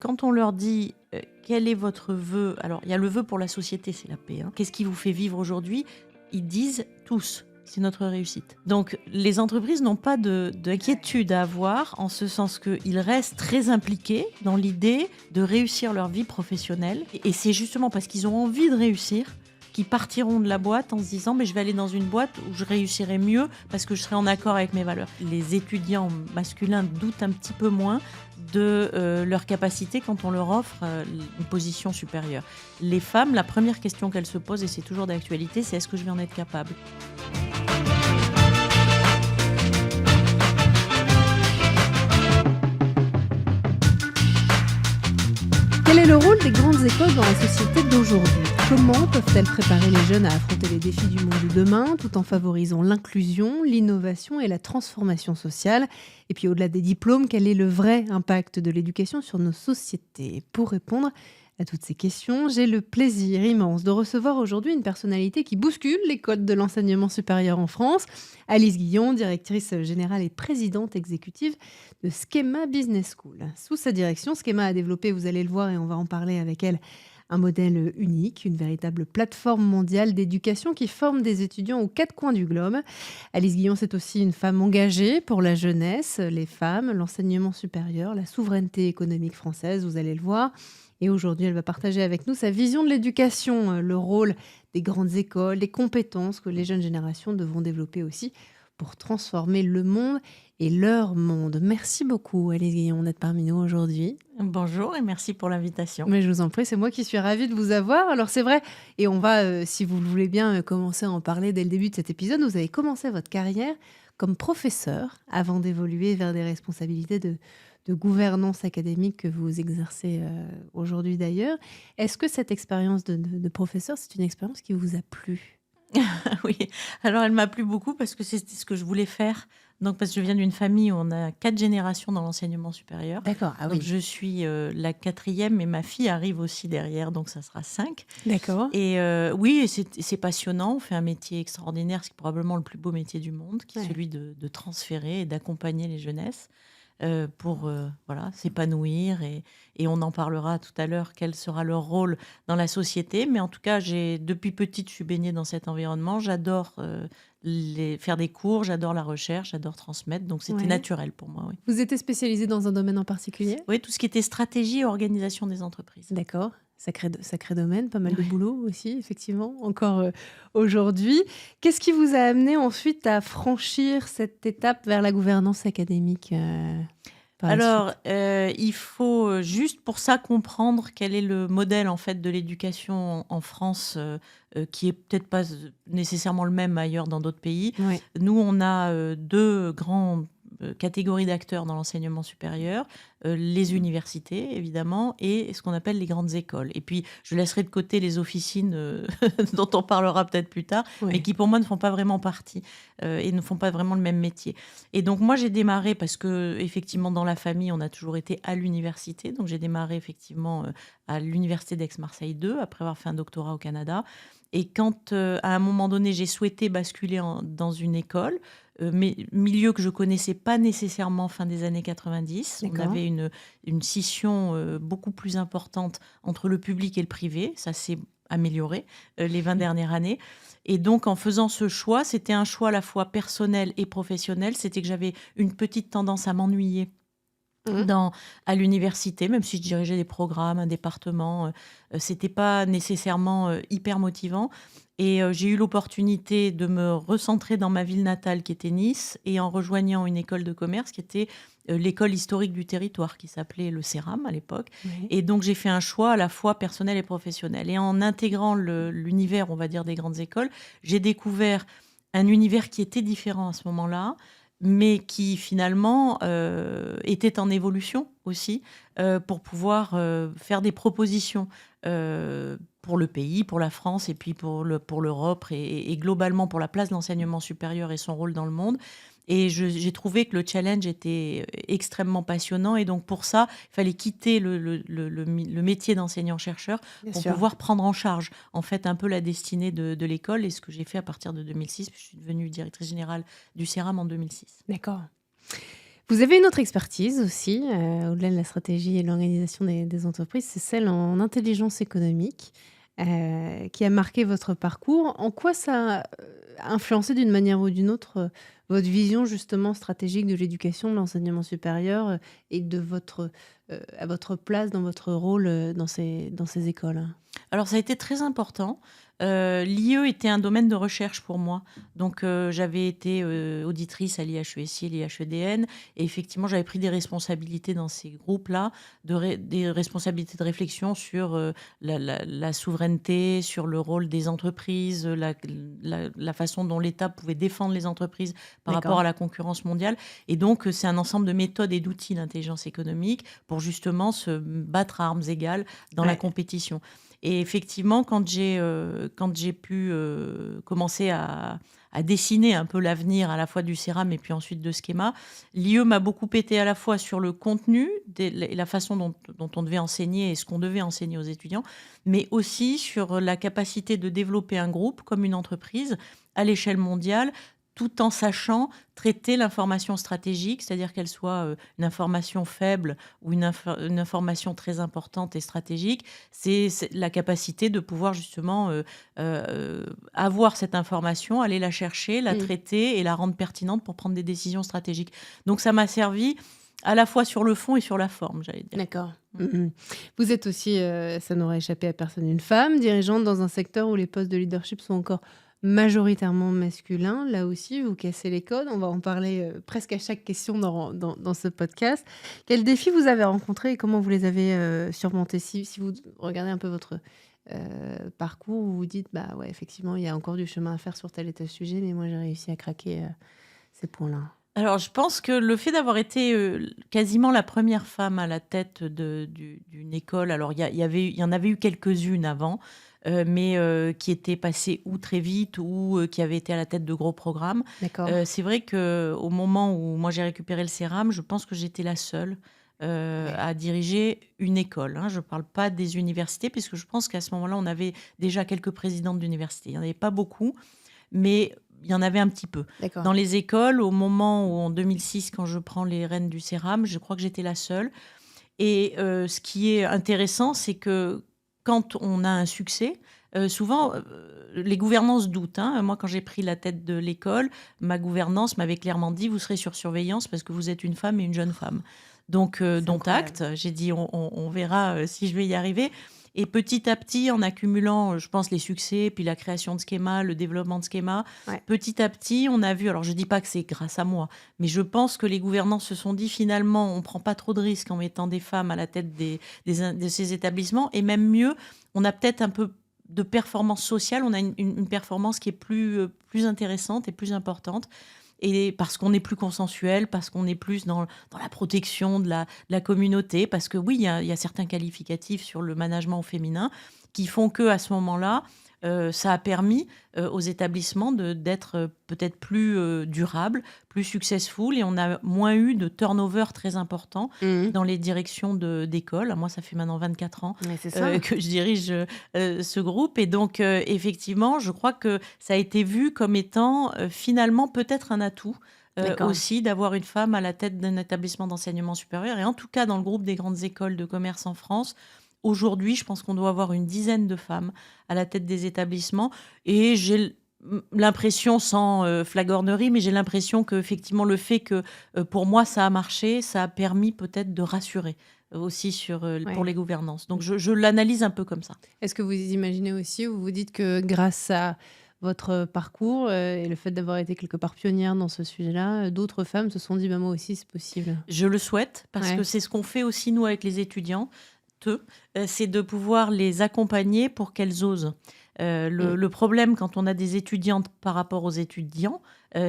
Quand on leur dit, quel est votre vœu? Alors, il y a le vœu pour la société, c'est la paix, hein. Qu'est-ce qui vous fait vivre aujourd'hui? Ils disent tous: «C'est notre réussite». Donc les entreprises n'ont pas d'inquiétude à avoir, en ce sens qu'ils restent très impliqués dans l'idée de réussir leur vie professionnelle et c'est justement parce qu'ils ont envie de réussir qu'ils partiront de la boîte en se disant: «Mais je vais aller dans une boîte où je réussirai mieux parce que je serai en accord avec mes valeurs». Les étudiants masculins doutent un petit peu moins de leur capacité quand on leur offre une position supérieure. Les femmes, la première question qu'elles se posent, et c'est toujours d'actualité, c'est: est-ce que je vais en être capable? Quel est le rôle des grandes écoles dans la société d'aujourd'hui? Comment peuvent-elles préparer les jeunes à affronter les défis du monde de demain tout en favorisant l'inclusion, l'innovation et la transformation sociale? Et puis au-delà des diplômes, quel est le vrai impact de l'éducation sur nos sociétés? Pour répondre à toutes ces questions, j'ai le plaisir immense de recevoir aujourd'hui une personnalité qui bouscule les codes de l'enseignement supérieur en France. Alice Guillon, directrice générale et présidente exécutive de Schema Business School. Sous sa direction, Schema a développé, vous allez le voir et on va en parler avec elle, un modèle unique, une véritable plateforme mondiale d'éducation qui forme des étudiants aux quatre coins du globe. Alice Guillon, c'est aussi une femme engagée pour la jeunesse, les femmes, l'enseignement supérieur, la souveraineté économique française, vous allez le voir. Et aujourd'hui, elle va partager avec nous sa vision de l'éducation, le rôle des grandes écoles, les compétences que les jeunes générations devront développer aussi pour transformer le monde et leur monde. Merci beaucoup, Alice Guillon, d'être parmi nous aujourd'hui. Bonjour et merci pour l'invitation. Mais je vous en prie, c'est moi qui suis ravie de vous avoir. Alors c'est vrai, et on va, si vous le voulez bien, commencer à en parler dès le début de cet épisode. Vous avez commencé votre carrière comme professeur avant d'évoluer vers des responsabilités de gouvernance académique que vous exercez aujourd'hui d'ailleurs. Est-ce que cette expérience de professeur, c'est une expérience qui vous a plu? Oui, alors elle m'a plu beaucoup parce que c'était ce que je voulais faire. Donc parce que je viens d'une famille où on a 4 générations dans l'enseignement supérieur. D'accord, ah Donc oui. je suis, la 4e et ma fille arrive aussi derrière, donc ça sera 5. D'accord. Et oui, et c'est passionnant. On fait un métier extraordinaire, c'est probablement le plus beau métier du monde, qui est Ouais. celui de transférer et d'accompagner les jeunesses, pour, voilà, s'épanouir et on en parlera tout à l'heure, quel sera leur rôle dans la société. Mais en tout cas, depuis petite, je suis baignée dans cet environnement. J'adore, faire des cours, j'adore la recherche, j'adore transmettre, donc c'était Ouais. naturel pour moi, oui. Vous étiez spécialisée dans un domaine en particulier? Oui, tout ce qui était stratégie et organisation des entreprises. D'accord, sacré domaine, pas mal de Ouais. boulot aussi, effectivement, encore, aujourd'hui. Qu'est-ce qui vous a amené ensuite à franchir cette étape vers la gouvernance académique, par la Alors, suite? il faut, juste pour ça comprendre quel est le modèle en fait de l'éducation en France, qui est peut-être pas nécessairement le même ailleurs dans d'autres pays. Ouais, Nous, on a, 2 grands, catégories d'acteurs dans l'enseignement supérieur, les universités évidemment et ce qu'on appelle les grandes écoles. Et puis je laisserai de côté les officines, dont on parlera peut-être plus tard, mais ouais. qui pour moi ne font pas vraiment partie, et ne font pas vraiment le même métier. Et donc moi, j'ai démarré parce que effectivement dans la famille, on a toujours été à l'université. Donc j'ai démarré effectivement, à l'université d'Aix-Marseille 2 après avoir fait un doctorat au Canada. Et quand, à un moment donné, j'ai souhaité basculer dans une école, mais milieu que je connaissais pas nécessairement fin des années 90. On D'accord. avait une scission, beaucoup plus importante entre le public et le privé. Ça s'est amélioré, les 20 dernières années. Et donc, en faisant ce choix, c'était un choix à la fois personnel et professionnel. C'était que j'avais une petite tendance à m'ennuyer Mmh. à l'université, même si je dirigeais des programmes, un département, c'était pas nécessairement, hyper motivant. Et j'ai eu l'opportunité de me recentrer dans ma ville natale qui était Nice et en rejoignant une école de commerce qui était, l'école historique du territoire qui s'appelait le CERAM à l'époque. Ouais. Et donc j'ai fait un choix à la fois personnel et professionnel et en intégrant l'univers, on va dire, des grandes écoles, j'ai découvert un univers qui était différent à ce moment-là, mais qui finalement, était en évolution aussi, pour pouvoir, faire des propositions, pour le pays, pour la France et puis pour l'Europe et globalement pour la place de l'enseignement supérieur et son rôle dans le monde. Et j'ai trouvé que le challenge était extrêmement passionnant et donc pour ça, il fallait quitter le métier d'enseignant-chercheur Bien pour sûr. pouvoir prendre en charge, en fait, un peu la destinée de l'école et ce que j'ai fait à partir de 2006, puis je suis devenue directrice générale du CERAM en 2006. D'accord. Vous avez une autre expertise aussi, au-delà de la stratégie et de l'organisation des entreprises, c'est celle en intelligence économique, qui a marqué votre parcours. En quoi ça a influencé d'une manière ou d'une autre, votre vision justement stratégique de l'éducation, de l'enseignement supérieur, et de à votre place dans votre rôle, dans ces écoles? Alors ça a été très important. L'IE était un domaine de recherche pour moi. Donc j'avais été, auditrice à l'IHESI et l'IHEDN et effectivement, j'avais pris des responsabilités dans ces groupes-là, des responsabilités de réflexion sur, la souveraineté, sur le rôle des entreprises, la façon dont l'État pouvait défendre les entreprises par rapport D'accord. à la concurrence mondiale et donc c'est un ensemble de méthodes et d'outils d'intelligence économique pour justement se battre à armes égales dans la Ouais. compétition. Et effectivement, quand j'ai pu commencer à dessiner un peu l'avenir à la fois du CERAM et puis ensuite de Schema, l'IE m'a beaucoup aidé à la fois sur le contenu, et la façon dont on devait enseigner et ce qu'on devait enseigner aux étudiants, mais aussi sur la capacité de développer un groupe comme une entreprise à l'échelle mondiale, tout en sachant traiter l'information stratégique, c'est-à-dire qu'elle soit une information faible ou une information très importante et stratégique, c'est la capacité de pouvoir justement avoir cette information, aller la chercher, la Mmh. traiter et la rendre pertinente pour prendre des décisions stratégiques. Donc ça m'a servi à la fois sur le fond et sur la forme, j'allais dire. D'accord. Mm. Mmh. Vous êtes aussi, ça n'aurait échappé à personne, une femme dirigeante dans un secteur où les postes de leadership sont encore majoritairement masculins. Là aussi, vous cassez les codes. On va en parler, presque à chaque question dans ce podcast. Quels défis vous avez rencontrés et comment vous les avez, surmontés? Si vous regardez un peu votre, parcours, vous vous dites: «Bah, ouais, effectivement, il y a encore du chemin à faire sur tel et tel sujet, mais moi, j'ai réussi à craquer, ces points-là». Alors, je pense que le fait d'avoir été quasiment la première femme à la tête d'une école, alors il y en avait eu quelques-unes avant, mais qui étaient passées ou très vite ou qui avaient été à la tête de gros programmes. D'accord. C'est vrai qu'au moment où moi j'ai récupéré le CERAM, je pense que j'étais la seule Ouais. à diriger une école, hein. Je ne parle pas des universités, puisque je pense qu'à ce moment-là, on avait déjà quelques présidentes d'université. Il n'y en avait pas beaucoup, mais il y en avait un petit peu. D'accord. Dans les écoles, au moment où, en 2006, quand je prends les rênes du CERAM, je crois que j'étais la seule. Et ce qui est intéressant, c'est que quand on a un succès, souvent, les gouvernances doutent, hein. Moi, quand j'ai pris la tête de l'école, ma gouvernance m'avait clairement dit: «Vous serez sur surveillance parce que vous êtes une femme et une jeune femme». Donc, C'est dont incroyable. acte. J'ai dit: On verra si je vais y arriver». Et petit à petit, en accumulant, je pense, les succès, puis la création de Schema, le développement de Schema, Ouais. petit à petit, on a vu, alors je dis pas que c'est grâce à moi, mais je pense que les gouvernants se sont dit: «Finalement, on prend pas trop de risques en mettant des femmes à la tête de ces établissements, et même mieux, on a peut-être un peu de performance sociale, on a une performance qui est plus intéressante et plus importante». Et parce qu'on est plus consensuel, parce qu'on est plus dans la protection de la communauté, parce que oui, il y a certains qualificatifs sur le management au féminin qui font que à ce moment-là, ça a permis aux établissements d'être peut-être plus durables, plus successful, et on a moins eu de turnover très important Mmh. dans les directions d'école. Moi, ça fait maintenant 24 ans Ouais, c'est ça. que je dirige ce groupe. Et donc, effectivement, je crois que ça a été vu comme étant finalement peut-être un atout D'accord. aussi d'avoir une femme à la tête d'un établissement d'enseignement supérieur. Et en tout cas, dans le groupe des grandes écoles de commerce en France, aujourd'hui, je pense qu'on doit avoir une dizaine de femmes à la tête des établissements. Et j'ai l'impression, sans flagornerie, mais j'ai l'impression que effectivement le fait que pour moi ça a marché, ça a permis peut-être de rassurer aussi pour Ouais. les gouvernances. Donc je l'analyse un peu comme ça. Est-ce que vous imaginez aussi, ou vous dites que grâce à votre parcours, et le fait d'avoir été quelque part pionnière dans ce sujet-là, d'autres femmes se sont dit: «Bah, moi aussi, c'est possible»? Je le souhaite parce que Ouais. c'est ce qu'on fait aussi nous avec les étudiants, c'est de pouvoir les accompagner pour qu'elles osent. Mmh. Le problème quand on a des étudiantes par rapport aux étudiants,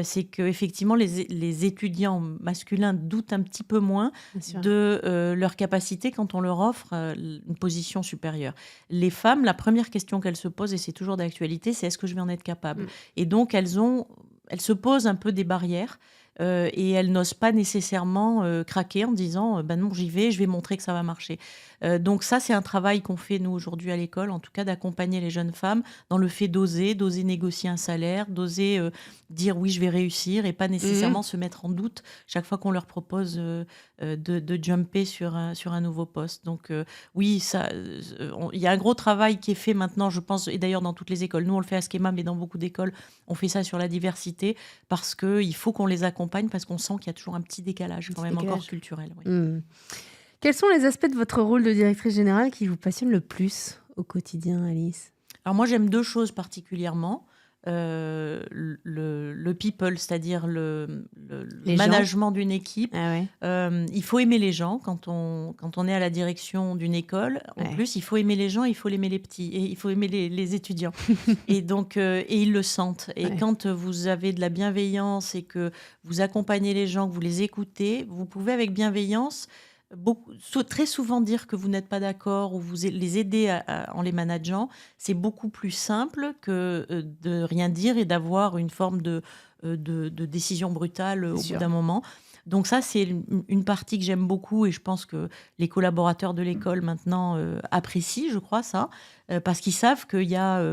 c'est qu'effectivement les étudiants masculins doutent un petit peu moins Bien sûr. de leur capacité quand on leur offre une position supérieure. Les femmes, la première question qu'elles se posent, et c'est toujours d'actualité, c'est: est-ce que je vais en être capable? Mmh. Et donc elles se posent un peu des barrières. et elles n'osent pas nécessairement craquer en disant ben non, j'y vais, je vais montrer que ça va marcher. Donc ça, c'est un travail qu'on fait nous aujourd'hui à l'école, en tout cas d'accompagner les jeunes femmes dans le fait d'oser négocier un salaire, d'oser dire oui, je vais réussir et pas nécessairement se mettre en doute chaque fois qu'on leur propose de jumper sur un nouveau poste. Donc oui, il y a un gros travail qui est fait maintenant, je pense, et d'ailleurs dans toutes les écoles. Nous, on le fait à Schema, mais dans beaucoup d'écoles, on fait ça sur la diversité parce qu'il faut qu'on les accompagne, parce qu'on sent qu'il y a toujours un petit décalage quand même encore culturel. Oui. Quels sont les aspects de votre rôle de directrice générale qui vous passionnent le plus au quotidien, Alice? Alors moi, j'aime 2 choses particulièrement. Le people, c'est-à-dire le Les management d'une équipe. Ah ouais. Il faut aimer les gens quand on est à la direction d'une école. En Ouais. plus, il faut aimer les gens, il faut aimer les petits et il faut aimer les étudiants. Et donc, et ils le sentent. Et Ouais. quand vous avez de la bienveillance et que vous accompagnez les gens, que vous les écoutez, vous pouvez avec bienveillance très souvent dire que vous n'êtes pas d'accord ou vous les aider en les manageant. C'est beaucoup plus simple que de rien dire et d'avoir une forme de décision brutale au bout d'un moment. Donc ça, c'est une partie que j'aime beaucoup et je pense que les collaborateurs de l'école maintenant apprécient, je crois, ça, parce qu'ils savent qu'il y a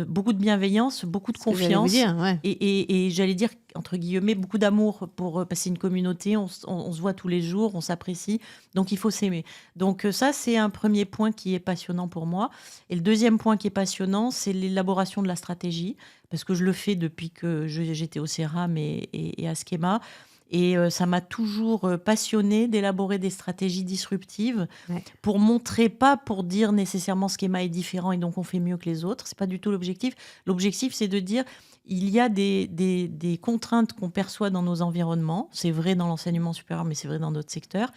beaucoup de bienveillance, beaucoup de confiance et j'allais dire, entre guillemets, beaucoup d'amour parce que c'est une communauté, on se voit tous les jours, on s'apprécie, donc il faut s'aimer. Donc ça, c'est un premier point qui est passionnant pour moi. Et le deuxième point qui est passionnant, c'est l'élaboration de la stratégie, parce que je le fais depuis que j'étais au CERAM et à Schema. Et ça m'a toujours passionnée d'élaborer des stratégies disruptives pour montrer, pas pour dire nécessairement Schema est différent et donc on fait mieux que les autres. C'est pas du tout l'objectif. L'objectif, c'est de dire il y a des contraintes qu'on perçoit dans nos environnements. C'est vrai dans l'enseignement supérieur, mais c'est vrai dans d'autres secteurs.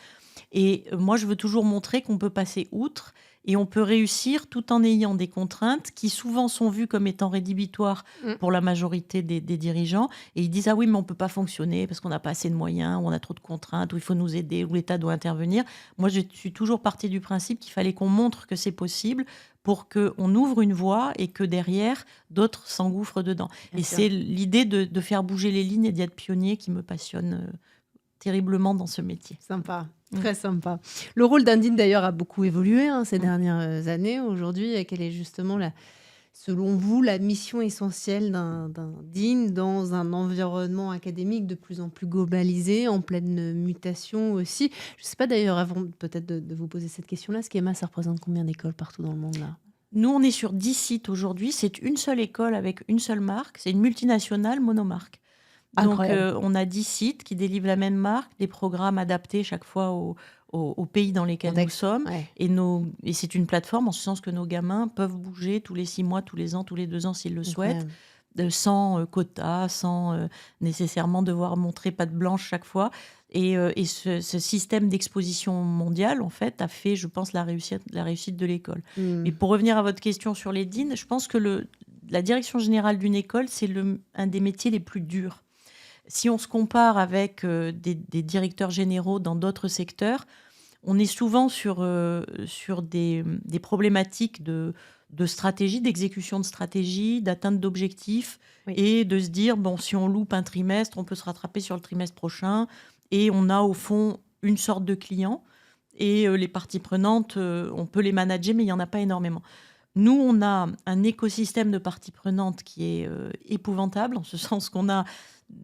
Et moi, je veux toujours montrer qu'on peut passer outre et on peut réussir tout en ayant des contraintes qui souvent sont vues comme étant rédhibitoires pour la majorité des dirigeants. Et ils disent « Ah oui, mais on ne peut pas fonctionner parce qu'on n'a pas assez de moyens, ou on a trop de contraintes, ou il faut nous aider, ou l'État doit intervenir. » Moi, je suis toujours partie du principe qu'il fallait qu'on montre que c'est possible pour qu'on ouvre une voie et que derrière, d'autres s'engouffrent dedans. Bien sûr. C'est l'idée de faire bouger les lignes et d'être pionnier qui me passionne terriblement dans ce métier. Sympa. Très sympa. Le rôle d'Undine, d'ailleurs, a beaucoup évolué ces dernières années. Aujourd'hui, quelle est justement, selon vous, la mission essentielle d'Undine dans un environnement académique de plus en plus globalisé, en pleine mutation aussi? Je ne sais pas d'ailleurs, avant peut-être de vous poser cette question-là, Schema, ça représente combien d'écoles partout dans le monde là? Nous, on est sur 10 sites aujourd'hui. C'est une seule école avec une seule marque. C'est une multinationale monomarque. Donc, on a 10 sites qui délivrent la même marque, des programmes adaptés chaque fois au pays dans lesquels nous sommes. Ouais. Et c'est une plateforme en ce sens que nos gamins peuvent bouger tous les 6 mois, tous les ans, tous les 2 ans s'ils le souhaitent, sans quota, sans nécessairement devoir montrer patte blanche chaque fois. Et ce système d'exposition mondiale, en fait, a fait, je pense, la réussite de l'école. Mais pour revenir à votre question sur les DIN, je pense que la direction générale d'une école, c'est un des métiers les plus durs. Si on se compare avec des directeurs généraux dans d'autres secteurs, on est souvent sur des problématiques de stratégie, d'exécution de stratégie, d'atteinte d'objectifs, et de se dire, bon, si on loupe un trimestre, on peut se rattraper sur le trimestre prochain, et on a au fond une sorte de client, et les parties prenantes, on peut les manager, mais il n'y en a pas énormément. Nous, on a un écosystème de parties prenantes qui est épouvantable, en ce sens qu'on a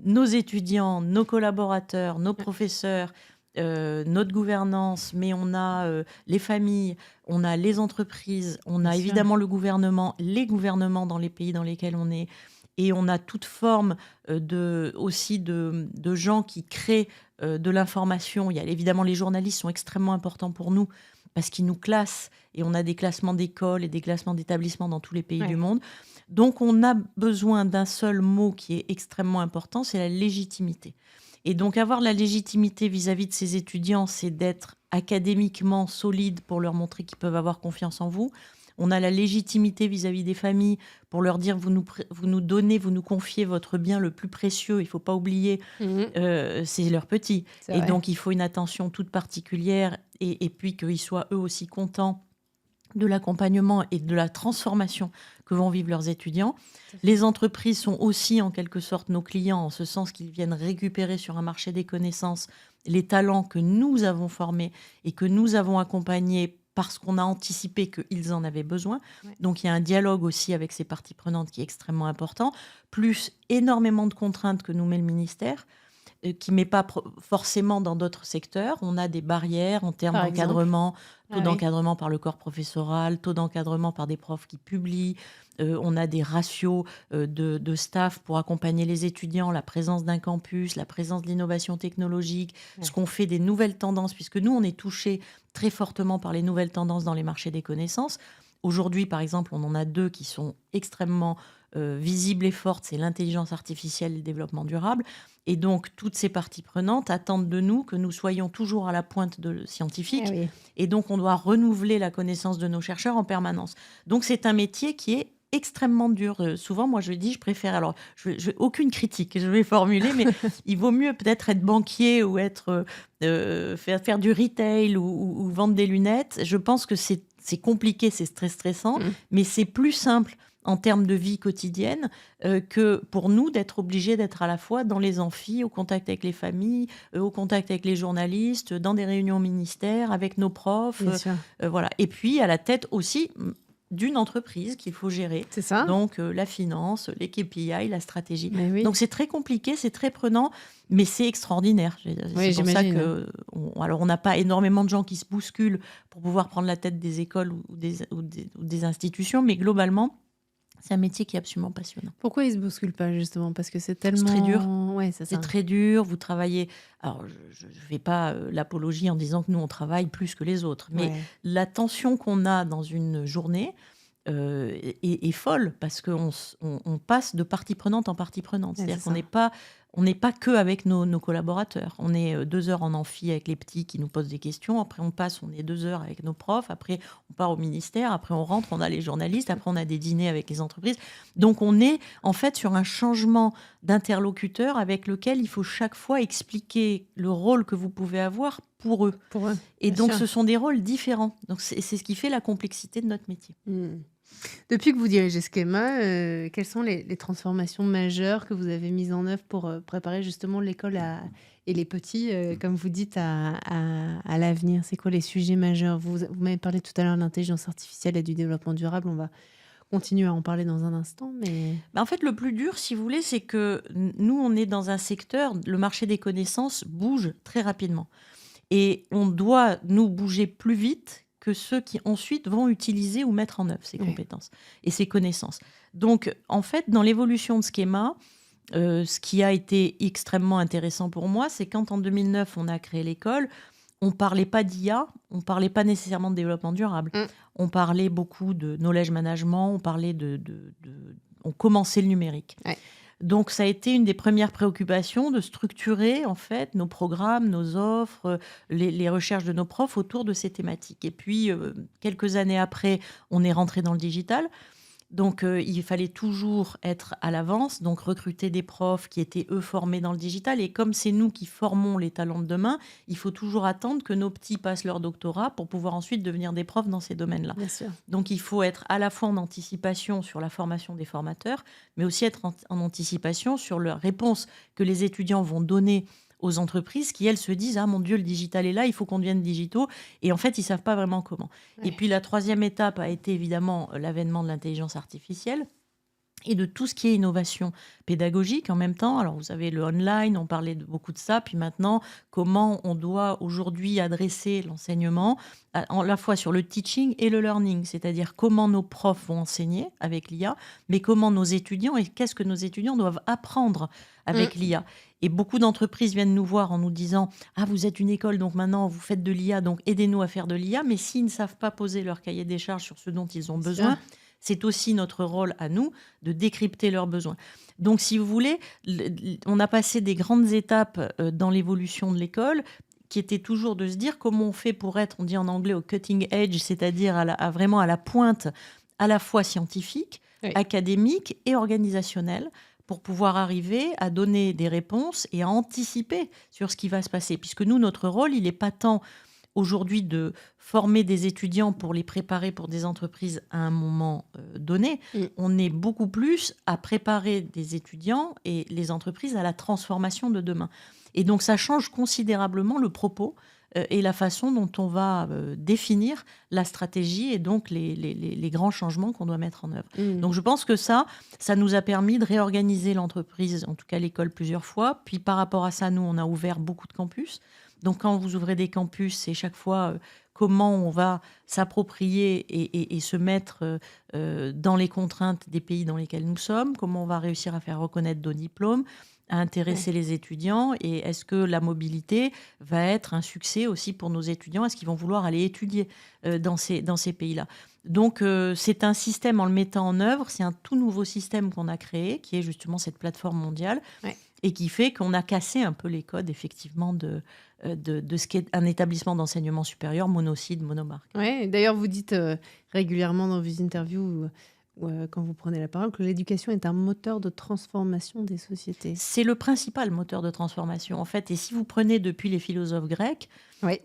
nos étudiants, nos collaborateurs, nos professeurs, notre gouvernance, mais on a les familles, on a les entreprises, on a évidemment le gouvernement, les gouvernements dans les pays dans lesquels on est, et on a toute forme aussi de gens qui créent de l'information. Il y a évidemment les journalistes sont extrêmement importants pour nous parce qu'ils nous classent, et on a des classements d'écoles et des classements d'établissements dans tous les pays du monde. Donc, on a besoin d'un seul mot qui est extrêmement important, c'est la légitimité. Et donc, avoir la légitimité vis-à-vis de ces étudiants, c'est d'être académiquement solide pour leur montrer qu'ils peuvent avoir confiance en vous. On a la légitimité vis-à-vis des familles pour leur dire vous nous donnez, vous nous confiez votre bien le plus précieux. Il ne faut pas oublier, c'est leur petit. Et donc, il faut une attention toute particulière et puis qu'ils soient eux aussi contents de l'accompagnement et de la transformation que vont vivre leurs étudiants. Les entreprises sont aussi en quelque sorte nos clients, en ce sens qu'ils viennent récupérer sur un marché des connaissances les talents que nous avons formés et que nous avons accompagnés parce qu'on a anticipé qu'ils en avaient besoin. Ouais. Donc il y a un dialogue aussi avec ces parties prenantes qui est extrêmement important, plus énormément de contraintes que nous met le ministère, qui ne met pas forcément dans d'autres secteurs. On a des barrières en termes Par d'encadrement, taux Ah oui. d'encadrement par le corps professoral, taux d'encadrement par des profs qui publient. On a des ratios de staff pour accompagner les étudiants, la présence d'un campus, la présence de l'innovation technologique, Ouais. ce qu'on fait des nouvelles tendances, puisque nous, on est touchés très fortement par les nouvelles tendances dans les marchés des connaissances. Aujourd'hui, par exemple, on en a 2 qui sont extrêmement visibles et fortes, c'est l'intelligence artificielle et le développement durable. Et donc, toutes ces parties prenantes attendent de nous que nous soyons toujours à la pointe scientifique. Ah oui. Et donc, on doit renouveler la connaissance de nos chercheurs en permanence. Donc, c'est un métier qui est extrêmement dur. Souvent, moi, je dis, je préfère... Alors, aucune critique, je vais formuler, mais il vaut mieux peut-être être banquier ou faire du retail ou vendre des lunettes. Je pense que c'est compliqué, c'est très stressant, mais c'est plus simple en termes de vie quotidienne que pour nous d'être obligés d'être à la fois dans les amphis, au contact avec les familles, au contact avec les journalistes, dans des réunions au ministère, avec nos profs. Bien sûr. Voilà. Et puis, à la tête aussi d'une entreprise qu'il faut gérer. C'est ça. Donc, la finance, les KPI, la stratégie. Mais oui. Donc, c'est très compliqué, c'est très prenant, mais c'est extraordinaire. C'est pour ça j'imagine. que... Alors, on n'a pas énormément de gens qui se bousculent pour pouvoir prendre la tête des écoles ou des institutions, mais globalement, c'est un métier qui est absolument passionnant. Pourquoi ils se bousculent pas, justement? Parce que c'est tellement... C'est très dur. Ouais, c'est ça. C'est très dur, vous travaillez... Alors, je ne fais pas l'apologie en disant que nous, on travaille plus que les autres, mais la tension qu'on a dans une journée est folle, parce qu'on passe de partie prenante en partie prenante. C'est-à-dire qu'on n'est pas que avec nos collaborateurs. On est 2 heures en amphi avec les petits qui nous posent des questions. Après, on est 2 heures avec nos profs. Après, on part au ministère. Après, on rentre, on a les journalistes. Après, on a des dîners avec les entreprises. Donc, on est en fait sur un changement d'interlocuteur avec lequel il faut chaque fois expliquer le rôle que vous pouvez avoir pour eux. Et donc, ce sont des rôles différents. Donc, c'est ce qui fait la complexité de notre métier. Depuis que vous dirigez Schema, quelles sont les transformations majeures que vous avez mises en œuvre pour préparer justement l'école et les petits, comme vous dites, à l'avenir? C'est quoi les sujets majeurs? Vous m'avez parlé tout à l'heure de l'intelligence artificielle et du développement durable. On va continuer à en parler dans un instant. Mais... En fait, le plus dur, si vous voulez, c'est que nous, on est dans un secteur, le marché des connaissances bouge très rapidement. Et on doit, nous, bouger plus vite que ceux qui ensuite vont utiliser ou mettre en œuvre ces compétences et ces connaissances. Donc, en fait, dans l'évolution de Schema, ce qui a été extrêmement intéressant pour moi, c'est quand en 2009, on a créé l'école, on ne parlait pas d'IA, on ne parlait pas nécessairement de développement durable. On parlait beaucoup de knowledge management, on commençait le numérique. Donc, ça a été une des premières préoccupations de structurer en fait nos programmes, nos offres, les recherches de nos profs autour de ces thématiques. Et puis, quelques années après, on est rentré dans le digital. Donc, il fallait toujours être à l'avance, donc recruter des profs qui étaient, eux, formés dans le digital. Et comme c'est nous qui formons les talents de demain, il faut toujours attendre que nos petits passent leur doctorat pour pouvoir ensuite devenir des profs dans ces domaines-là. Bien sûr. Donc, il faut être à la fois en anticipation sur la formation des formateurs, mais aussi être en anticipation sur la réponse que les étudiants vont donner aux entreprises qui, elles, se disent « Ah, mon Dieu, le digital est là, il faut qu'on devienne digitaux ». Et en fait, ils ne savent pas vraiment comment. Et puis, la troisième étape a été évidemment l'avènement de l'intelligence artificielle et de tout ce qui est innovation pédagogique en même temps. Alors, vous avez le online, on parlait beaucoup de ça. Puis maintenant, comment on doit aujourd'hui adresser l'enseignement à la fois sur le teaching et le learning, c'est-à-dire comment nos profs vont enseigner avec l'IA, mais comment nos étudiants et qu'est-ce que nos étudiants doivent apprendre avec l'IA. Et beaucoup d'entreprises viennent nous voir en nous disant « Ah, vous êtes une école, donc maintenant vous faites de l'IA, donc aidez-nous à faire de l'IA ». Mais s'ils ne savent pas poser leur cahier des charges sur ce dont ils ont besoin, c'est aussi notre rôle à nous de décrypter leurs besoins. Donc, si vous voulez, on a passé des grandes étapes dans l'évolution de l'école qui étaient toujours de se dire comment on fait pour être, on dit en anglais, au cutting edge, c'est-à-dire vraiment à la pointe à la fois scientifique, académique et organisationnelle, pour pouvoir arriver à donner des réponses et à anticiper sur ce qui va se passer. Puisque nous, notre rôle, il n'est pas tant aujourd'hui de former des étudiants pour les préparer pour des entreprises à un moment donné. On est beaucoup plus à préparer des étudiants et les entreprises à la transformation de demain. Et donc, ça change considérablement le propos et la façon dont on va définir la stratégie et donc les grands changements qu'on doit mettre en œuvre. Donc je pense que ça nous a permis de réorganiser l'entreprise, en tout cas l'école, plusieurs fois. Puis par rapport à ça, nous, on a ouvert beaucoup de campus. Donc quand vous ouvrez des campus, c'est chaque fois comment on va s'approprier et se mettre dans les contraintes des pays dans lesquels nous sommes, comment on va réussir à faire reconnaître nos diplômes, à intéresser les étudiants, et est-ce que la mobilité va être un succès aussi pour nos étudiants? Est-ce qu'ils vont vouloir aller étudier dans ces pays-là? Donc c'est un système, en le mettant en œuvre, c'est un tout nouveau système qu'on a créé, qui est justement cette plateforme mondiale, et qui fait qu'on a cassé un peu les codes, effectivement, de ce qu'est un établissement d'enseignement supérieur monosite, monomarque. Ouais, d'ailleurs, vous dites régulièrement dans vos interviews ou quand vous prenez la parole que l'éducation est un moteur de transformation des sociétés. C'est le principal moteur de transformation, en fait. Et si vous prenez depuis les philosophes grecs,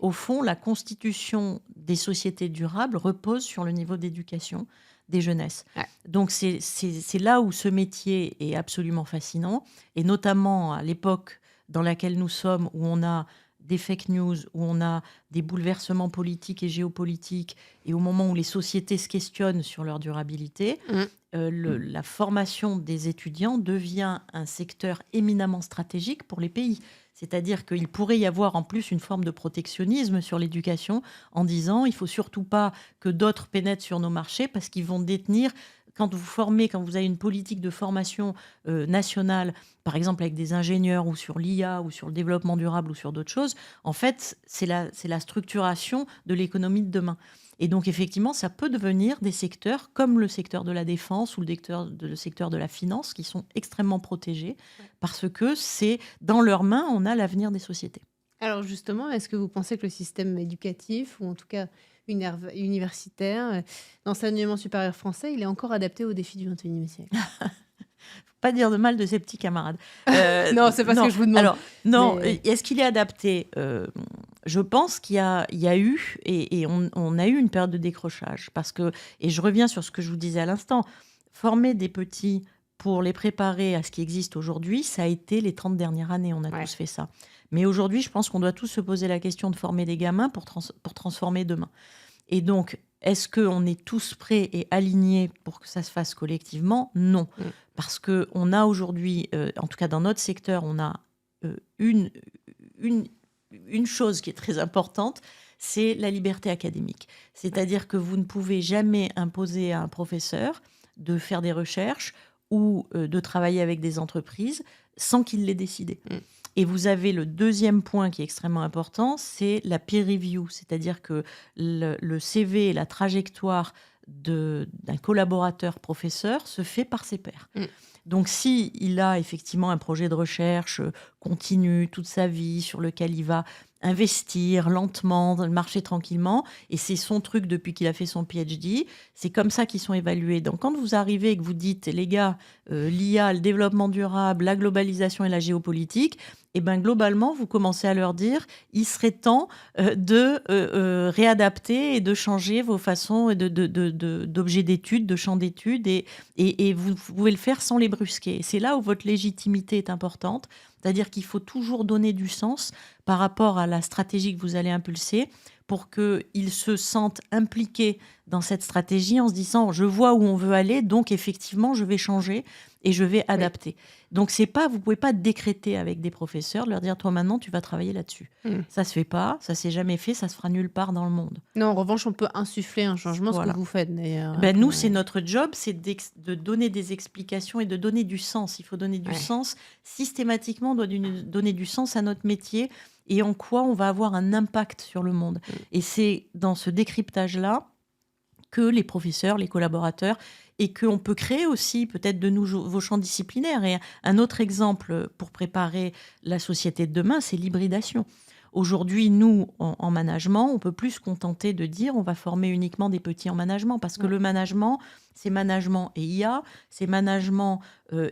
au fond, la constitution des sociétés durables repose sur le niveau d'éducation des jeunesses. Donc c'est là où ce métier est absolument fascinant, et notamment à l'époque dans laquelle nous sommes, où on a des fake news, où on a des bouleversements politiques et géopolitiques, et au moment où les sociétés se questionnent sur leur durabilité, la formation des étudiants devient un secteur éminemment stratégique pour les pays. C'est-à-dire qu'il pourrait y avoir en plus une forme de protectionnisme sur l'éducation, en disant il ne faut surtout pas que d'autres pénètrent sur nos marchés parce qu'ils vont détenir... Quand vous avez une politique de formation nationale, par exemple avec des ingénieurs ou sur l'IA ou sur le développement durable ou sur d'autres choses, en fait, c'est la structuration de l'économie de demain. Et donc, effectivement, ça peut devenir des secteurs comme le secteur de la défense ou le secteur de la finance qui sont extrêmement protégés parce que c'est dans leurs mains, on a l'avenir des sociétés. Alors justement, est-ce que vous pensez que le système éducatif, ou en tout cas universitaire, d'enseignement supérieur français, il est encore adapté aux défis du XXIe siècle? Faut pas dire de mal de ses petits camarades. Non, c'est pas ce que je vous demande. Alors, non, est-ce qu'il est adapté? Je pense qu'il y a eu, et on a eu une période de décrochage. Parce que, et je reviens sur ce que je vous disais à l'instant, former des petits pour les préparer à ce qui existe aujourd'hui, ça a été les 30 dernières années, on a tous fait ça. Mais aujourd'hui, je pense qu'on doit tous se poser la question de former des gamins pour transformer demain. Et donc, est-ce qu'on est tous prêts et alignés pour que ça se fasse collectivement? Non. Parce qu'on a aujourd'hui, en tout cas dans notre secteur, on a une chose qui est très importante, c'est la liberté académique. C'est-à-dire que vous ne pouvez jamais imposer à un professeur de faire des recherches ou de travailler avec des entreprises sans qu'il l'ait décidé. Et vous avez le deuxième point qui est extrêmement important, c'est la peer review, c'est-à-dire que le CV et la trajectoire d'un collaborateur professeur se fait par ses pairs. Donc, s'il a effectivement un projet de recherche continu toute sa vie sur lequel il va investir lentement, marcher tranquillement, et c'est son truc depuis qu'il a fait son PhD, c'est comme ça qu'ils sont évalués. Donc, quand vous arrivez et que vous dites, les gars, l'IA, le développement durable, la globalisation et la géopolitique, et ben globalement, vous commencez à leur dire, il serait temps de réadapter et de changer vos façons d'objets d'études, de champs d'études, et vous pouvez le faire sans les brusquer. Et c'est là où votre légitimité est importante, c'est-à-dire qu'il faut toujours donner du sens par rapport à la stratégie que vous allez impulser pour qu'ils se sentent impliqués dans cette stratégie en se disant « je vois où on veut aller, donc effectivement, je vais changer et je vais adapter ». Donc, vous ne pouvez pas décréter avec des professeurs, de leur dire « toi, maintenant, tu vas travailler là-dessus ». Ça ne se fait pas, ça ne s'est jamais fait, ça se fera nulle part dans le monde. Non, en revanche, on peut insuffler un changement, ce que vous faites d'ailleurs. Nous, c'est notre job, c'est de donner des explications et de donner du sens. Il faut donner du sens. Systématiquement, on doit donner du sens à notre métier et en quoi on va avoir un impact sur le monde. Et c'est dans ce décryptage-là que les professeurs, les collaborateurs, et qu'on peut créer aussi peut-être de nouveaux champs disciplinaires. Et un autre exemple pour préparer la société de demain, c'est l'hybridation. Aujourd'hui, nous, en management, on peut plus se contenter de dire on va former uniquement des petits en management, parce que le management, c'est management et IA, c'est management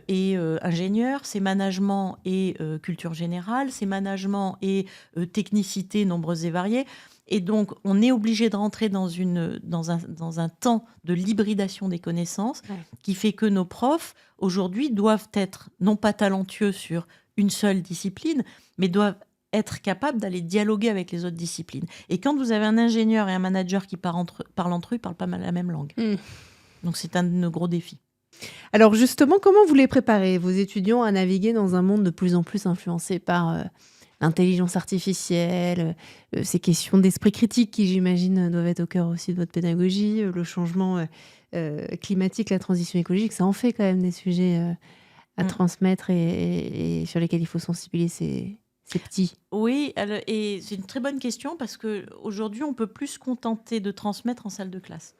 et ingénieur, c'est management et culture générale, c'est management et technicité nombreuse et variée. Et donc, on est obligé de rentrer dans un temps de l'hybridation des connaissances qui fait que nos profs, aujourd'hui, doivent être non pas talentueux sur une seule discipline, mais doivent être capables d'aller dialoguer avec les autres disciplines. Et quand vous avez un ingénieur et un manager qui parlent entre eux, ils ne parlent pas la même langue. Donc, c'est un de nos gros défis. Alors justement, comment vous les préparez, vos étudiants, à naviguer dans un monde de plus en plus influencé par l'intelligence artificielle, ces questions d'esprit critique qui, j'imagine, doivent être au cœur aussi de votre pédagogie, le changement climatique, la transition écologique, ça en fait quand même des sujets à transmettre et sur lesquels il faut sensibiliser ces petits. Oui, et c'est une très bonne question parce qu'aujourd'hui, on peut plus se contenter de transmettre en salle de classe.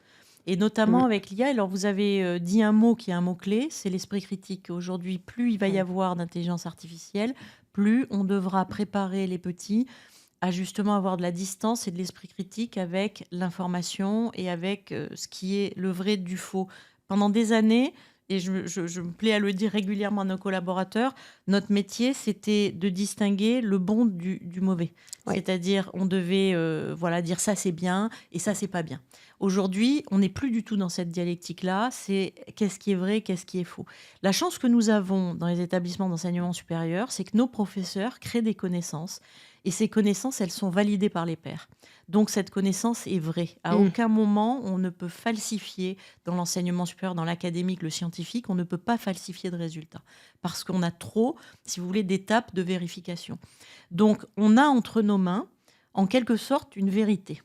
Et notamment avec l'IA, alors vous avez dit un mot qui est un mot-clé, c'est l'esprit critique. Aujourd'hui, plus il va y avoir d'intelligence artificielle, plus on devra préparer les petits à justement avoir de la distance et de l'esprit critique avec l'information et avec ce qui est le vrai du faux. Pendant des années, et je me plais à le dire régulièrement à nos collaborateurs, notre métier, c'était de distinguer le bon du mauvais. C'est-à-dire, on devait dire ça c'est bien et ça c'est pas bien. Aujourd'hui, on n'est plus du tout dans cette dialectique-là. C'est qu'est-ce qui est vrai, qu'est-ce qui est faux. La chance que nous avons dans les établissements d'enseignement supérieur, c'est que nos professeurs créent des connaissances. Et ces connaissances, elles sont validées par les pairs. Donc, cette connaissance est vraie. À aucun moment, on ne peut falsifier dans l'enseignement supérieur, dans l'académique, le scientifique, on ne peut pas falsifier de résultats. Parce qu'on a trop, si vous voulez, d'étapes de vérification. Donc, on a entre nos mains, en quelque sorte, une vérité.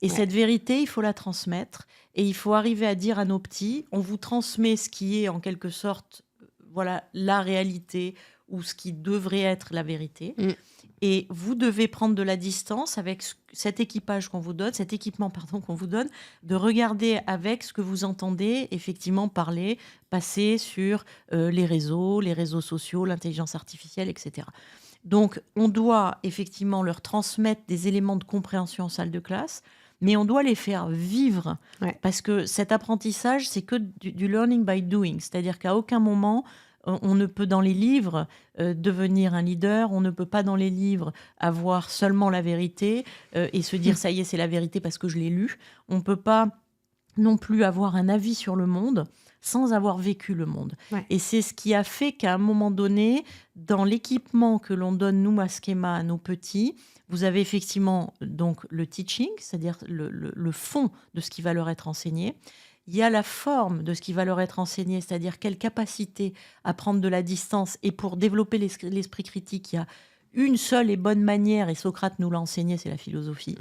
Et cette vérité, il faut la transmettre. Et il faut arriver à dire à nos petits, on vous transmet ce qui est, en quelque sorte, la réalité ou ce qui devrait être la vérité. Et vous devez prendre de la distance avec cet équipement qu'on vous donne, de regarder avec ce que vous entendez effectivement parler, passer sur les réseaux sociaux, l'intelligence artificielle, etc. Donc, on doit effectivement leur transmettre des éléments de compréhension en salle de classe, mais on doit les faire vivre parce que cet apprentissage, c'est que du learning by doing, c'est-à-dire qu'à aucun moment, on ne peut dans les livres devenir un leader, on ne peut pas dans les livres avoir seulement la vérité et se dire ça y est, c'est la vérité parce que je l'ai lu. On ne peut pas non plus avoir un avis sur le monde sans avoir vécu le monde. Et c'est ce qui a fait qu'à un moment donné, dans l'équipement que l'on donne, nous, à Schema, à nos petits, vous avez effectivement donc le teaching, c'est-à-dire le fond de ce qui va leur être enseigné. Il y a la forme de ce qui va leur être enseigné, c'est-à-dire quelle capacité à prendre de la distance. Et pour développer l'esprit critique, il y a une seule et bonne manière, et Socrate nous l'a enseigné, c'est la philosophie.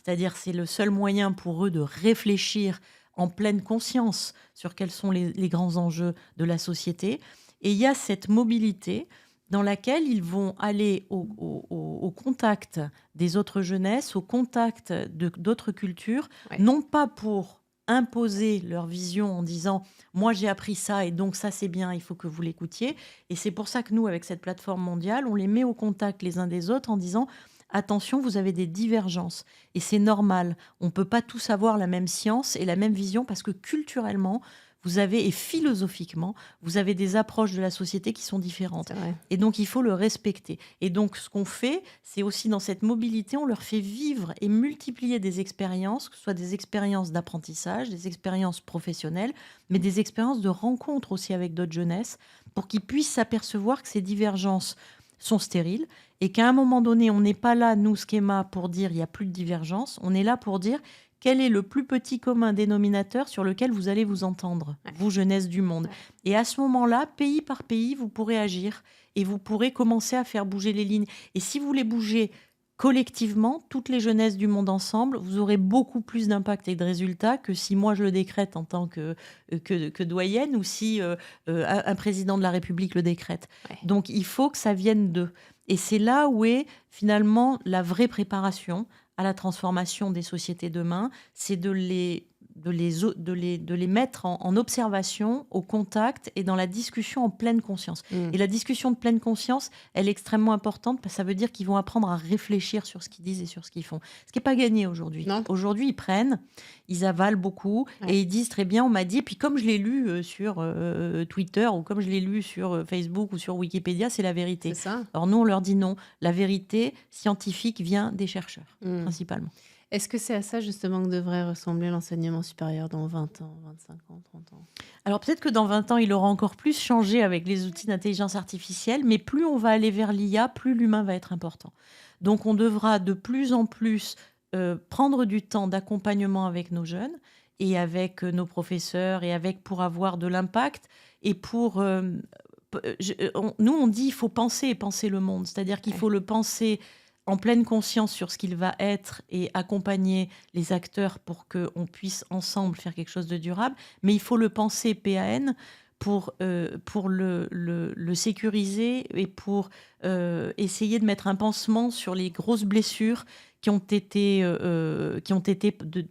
C'est-à-dire c'est le seul moyen pour eux de réfléchir en pleine conscience sur quels sont les grands enjeux de la société. Et il y a cette mobilité dans laquelle ils vont aller au contact des autres jeunesses, au contact d'autres cultures, non pas pour imposer leur vision en disant « moi j'ai appris ça et donc ça c'est bien, il faut que vous l'écoutiez ». Et c'est pour ça que nous, avec cette plateforme mondiale, on les met au contact les uns des autres en disant « attention, vous avez des divergences et c'est normal, on ne peut pas tous avoir la même science et la même vision parce que culturellement, vous avez, et philosophiquement, vous avez des approches de la société qui sont différentes. Et donc, il faut le respecter. Et donc, ce qu'on fait, c'est aussi dans cette mobilité, on leur fait vivre et multiplier des expériences, que ce soit des expériences d'apprentissage, des expériences professionnelles, mais des expériences de rencontre aussi avec d'autres jeunesses, pour qu'ils puissent s'apercevoir que ces divergences sont stériles et qu'à un moment donné, on n'est pas là, nous, Schema, pour dire il n'y a plus de divergence, on est là pour dire quel est le plus petit commun dénominateur sur lequel vous allez vous entendre, vous, jeunesse du monde. Et à ce moment-là, pays par pays, vous pourrez agir et vous pourrez commencer à faire bouger les lignes. Et si vous les bougez collectivement, toutes les jeunesses du monde ensemble, vous aurez beaucoup plus d'impact et de résultats que si moi je le décrète en tant que doyenne ou si un président de la République le décrète. Donc il faut que ça vienne d'eux. Et c'est là où est finalement la vraie préparation à la transformation des sociétés demain, c'est de les mettre en observation, au contact et dans la discussion en pleine conscience. Et la discussion de pleine conscience, elle est extrêmement importante parce que ça veut dire qu'ils vont apprendre à réfléchir sur ce qu'ils disent et sur ce qu'ils font. Ce qui n'est pas gagné aujourd'hui. Aujourd'hui, ils prennent, ils avalent beaucoup et ils disent très bien, on m'a dit, puis comme je l'ai lu sur Twitter ou comme je l'ai lu sur Facebook ou sur Wikipédia, c'est la vérité. C'est ça. Alors nous, on leur dit non. La vérité scientifique vient des chercheurs, principalement. Est-ce que c'est à ça justement que devrait ressembler l'enseignement supérieur dans 20 ans, 25 ans, 30 ans? Alors peut-être que dans 20 ans, il aura encore plus changé avec les outils d'intelligence artificielle, mais plus on va aller vers l'IA, plus l'humain va être important. Donc on devra de plus en plus prendre du temps d'accompagnement avec nos jeunes et avec nos professeurs et avec pour avoir de l'impact et pour... nous, on dit il faut penser et penser le monde, c'est-à-dire qu'il Ouais. faut le penser en pleine conscience sur ce qu'il va être et accompagner les acteurs pour qu'on puisse ensemble faire quelque chose de durable, mais il faut le penser PAN pour le sécuriser et pour essayer de mettre un pansement sur les grosses blessures qui ont été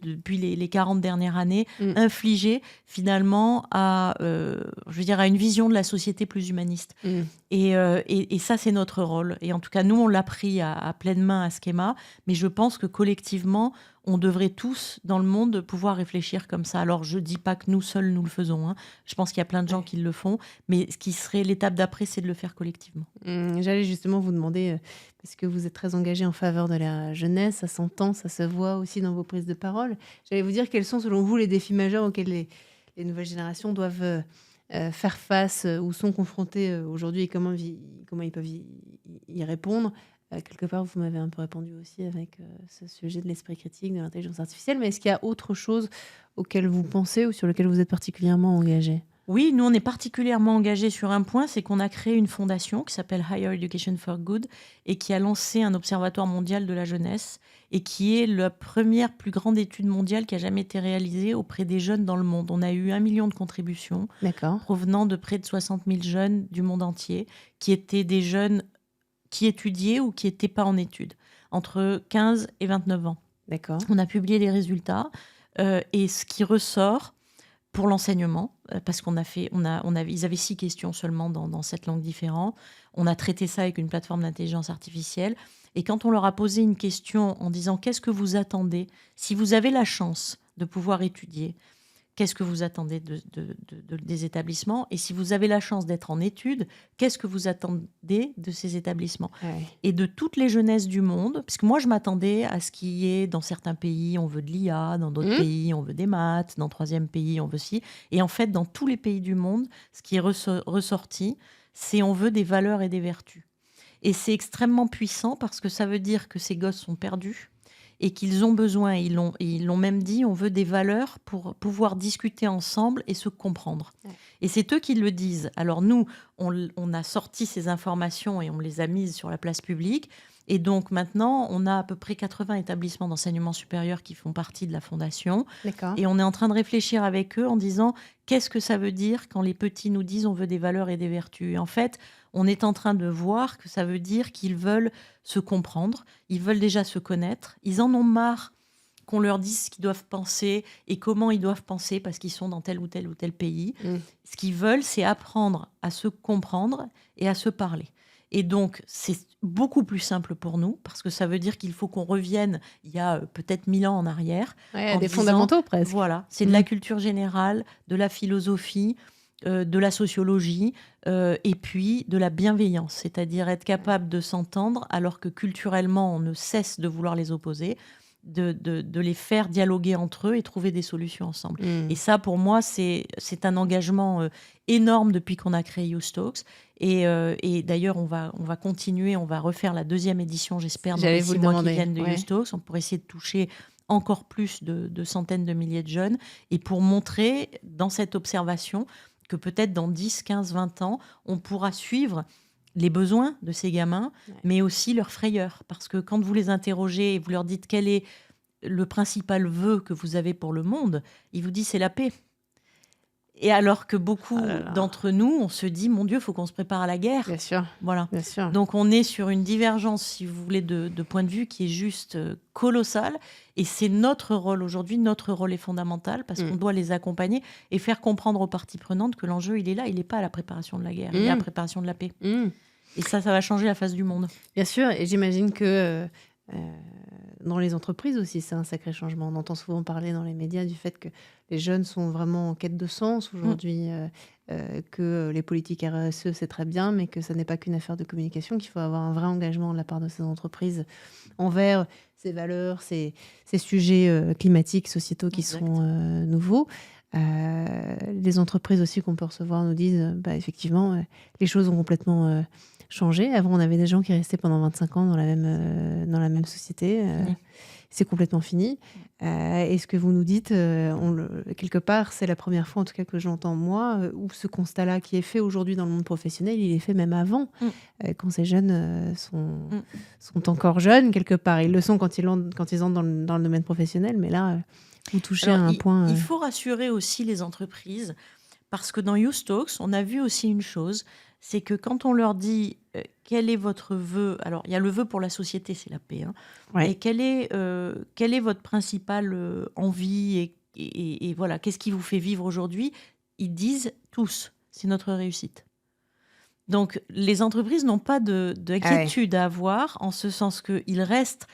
depuis les 40 dernières années Mm. infligées finalement à, je veux dire, à une vision de la société plus humaniste. Mm. Et ça, c'est notre rôle. Et en tout cas, nous, on l'a pris à pleine main à Schema, mais je pense que collectivement, on devrait tous, dans le monde, pouvoir réfléchir comme ça. Alors, je ne dis pas que nous seuls, nous le faisons. Hein. Je pense qu'il y a plein de gens qui le font, mais ce qui serait l'étape d'après, c'est de le faire collectivement. J'allais justement vous demander, parce que vous êtes très engagé en faveur de la jeunesse, ça s'entend, ça se voit aussi dans vos prises de parole. J'allais vous dire quels sont selon vous les défis majeurs auxquels les nouvelles générations doivent faire face ou sont confrontées aujourd'hui et comment ils peuvent y répondre. Quelque part, vous m'avez un peu répondu aussi avec ce sujet de l'esprit critique, de l'intelligence artificielle, mais est-ce qu'il y a autre chose auquel vous pensez ou sur lequel vous êtes particulièrement engagé? Oui, nous, on est particulièrement engagés sur un point, c'est qu'on a créé une fondation qui s'appelle Higher Education for Good et qui a lancé un observatoire mondial de la jeunesse et qui est la première plus grande étude mondiale qui a jamais été réalisée auprès des jeunes dans le monde. On a eu 1 million de contributions provenant de près de 60 000 jeunes du monde entier qui étaient des jeunes qui étudiaient ou qui n'étaient pas en études, entre 15 et 29 ans. D'accord. On a publié les résultats et ce qui ressort pour l'enseignement, parce ils avaient 6 questions seulement dans 7 langues différentes. On a traité ça avec une plateforme d'intelligence artificielle. Et quand on leur a posé une question en disant « Qu'est-ce que vous attendez ? Si vous avez la chance de pouvoir étudier, qu'est-ce que vous attendez des établissements ? Et si vous avez la chance d'être en études, qu'est-ce que vous attendez de ces établissements ?» Et de toutes les jeunesses du monde, parce que moi, je m'attendais à ce qu'il y ait, dans certains pays, on veut de l'IA, dans d'autres pays, on veut des maths, dans 3e pays, on veut ci. Et en fait, dans tous les pays du monde, ce qui est ressorti, c'est on veut des valeurs et des vertus. Et c'est extrêmement puissant parce que ça veut dire que ces gosses sont perdus et qu'ils ont besoin, ils l'ont même dit, on veut des valeurs pour pouvoir discuter ensemble et se comprendre. Ouais. Et c'est eux qui le disent. Alors nous, on a sorti ces informations et on les a mises sur la place publique. Et donc maintenant, on a à peu près 80 établissements d'enseignement supérieur qui font partie de la fondation. D'accord. Et on est en train de réfléchir avec eux en disant qu'est-ce que ça veut dire quand les petits nous disent on veut des valeurs et des vertus. Et en fait, on est en train de voir que ça veut dire qu'ils veulent se comprendre, ils veulent déjà se connaître, ils en ont marre qu'on leur dise ce qu'ils doivent penser et comment ils doivent penser parce qu'ils sont dans tel ou tel pays. Ce qu'ils veulent, c'est apprendre à se comprendre et à se parler. Et donc, c'est beaucoup plus simple pour nous parce que ça veut dire qu'il faut qu'on revienne il y a peut-être 1000 ans en arrière. Ouais, des fondamentaux presque. Voilà, c'est de la culture générale, de la philosophie, de la sociologie et puis de la bienveillance, c'est-à-dire être capable de s'entendre alors que culturellement, on ne cesse de vouloir les opposer. De les faire dialoguer entre eux et trouver des solutions ensemble. Et ça, pour moi, c'est un engagement énorme depuis qu'on a créé YouthTalks. Et d'ailleurs, on va continuer, on va refaire la 2e édition, j'espère, dans les 6 mois qui viennent de YouthTalks. On pourrait essayer de toucher encore plus de centaines de milliers de jeunes et pour montrer dans cette observation que peut-être dans 10, 15, 20 ans, on pourra suivre les besoins de ces gamins, mais aussi leurs frayeurs. Parce que quand vous les interrogez et vous leur dites quel est le principal vœu que vous avez pour le monde, ils vous disent c'est la paix. Et alors que beaucoup d'entre nous, on se dit, mon Dieu, il faut qu'on se prépare à la guerre. Bien sûr. Voilà. Bien sûr. Donc on est sur une divergence, si vous voulez, de point de vue qui est juste colossale. Et c'est notre rôle aujourd'hui, notre rôle est fondamental parce qu'on doit les accompagner et faire comprendre aux parties prenantes que l'enjeu, il est là, il n'est pas à la préparation de la guerre, il est à la préparation de la paix. Et ça va changer la face du monde. Bien sûr, et j'imagine que dans les entreprises aussi, c'est un sacré changement. On entend souvent parler dans les médias du fait que les jeunes sont vraiment en quête de sens aujourd'hui, que les politiques RSE, c'est très bien, mais que ça n'est pas qu'une affaire de communication, qu'il faut avoir un vrai engagement de la part de ces entreprises envers ces valeurs, ces sujets climatiques, sociétaux qui Exact. sont nouveaux. Les entreprises aussi qu'on peut recevoir nous disent, effectivement, les choses ont complètement changé. Avant, on avait des gens qui restaient pendant 25 ans dans la même société. Fini. C'est complètement fini. Et ce que vous nous dites, quelque part, c'est la première fois, en tout cas, que j'entends, moi, où ce constat-là qui est fait aujourd'hui dans le monde professionnel, il est fait même avant, quand ces jeunes sont encore jeunes, quelque part. Ils le sont quand ils entrent dans le domaine professionnel, mais là, vous touchez à un point... Il faut rassurer aussi les entreprises, parce que dans Youth Talks, on a vu aussi une chose, c'est que quand on leur dit quel est votre vœu, alors il y a le vœu pour la société, c'est la paix, hein, Ouais. et quelle est votre principale envie et voilà, qu'est-ce qui vous fait vivre aujourd'hui? Ils disent tous, c'est notre réussite. Donc les entreprises n'ont pas d'inquiétude à avoir, en ce sens qu'ils restent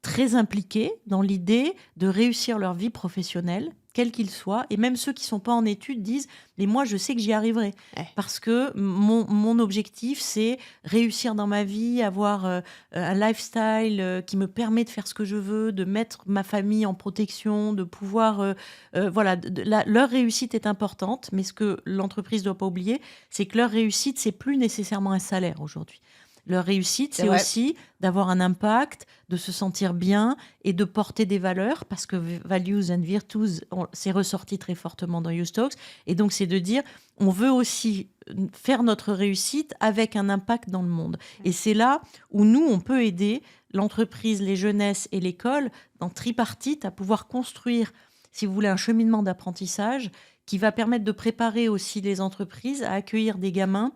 très impliqués dans l'idée de réussir leur vie professionnelle, quel qu'il soit, et même ceux qui ne sont pas en études disent « mais moi je sais que j'y arriverai, parce que mon objectif c'est réussir dans ma vie, avoir un lifestyle qui me permet de faire ce que je veux, de mettre ma famille en protection, de pouvoir... voilà, leur réussite est importante, mais ce que l'entreprise ne doit pas oublier, c'est que leur réussite, c'est plus nécessairement un salaire aujourd'hui. Leur réussite, c'est aussi d'avoir un impact, de se sentir bien et de porter des valeurs, parce que values and virtues, c'est ressorti très fortement dans Youth Talks. Et donc, c'est de dire, on veut aussi faire notre réussite avec un impact dans le monde. Et c'est là où nous, on peut aider l'entreprise, les jeunesses et l'école, dans tripartite, à pouvoir construire, si vous voulez, un cheminement d'apprentissage qui va permettre de préparer aussi les entreprises à accueillir des gamins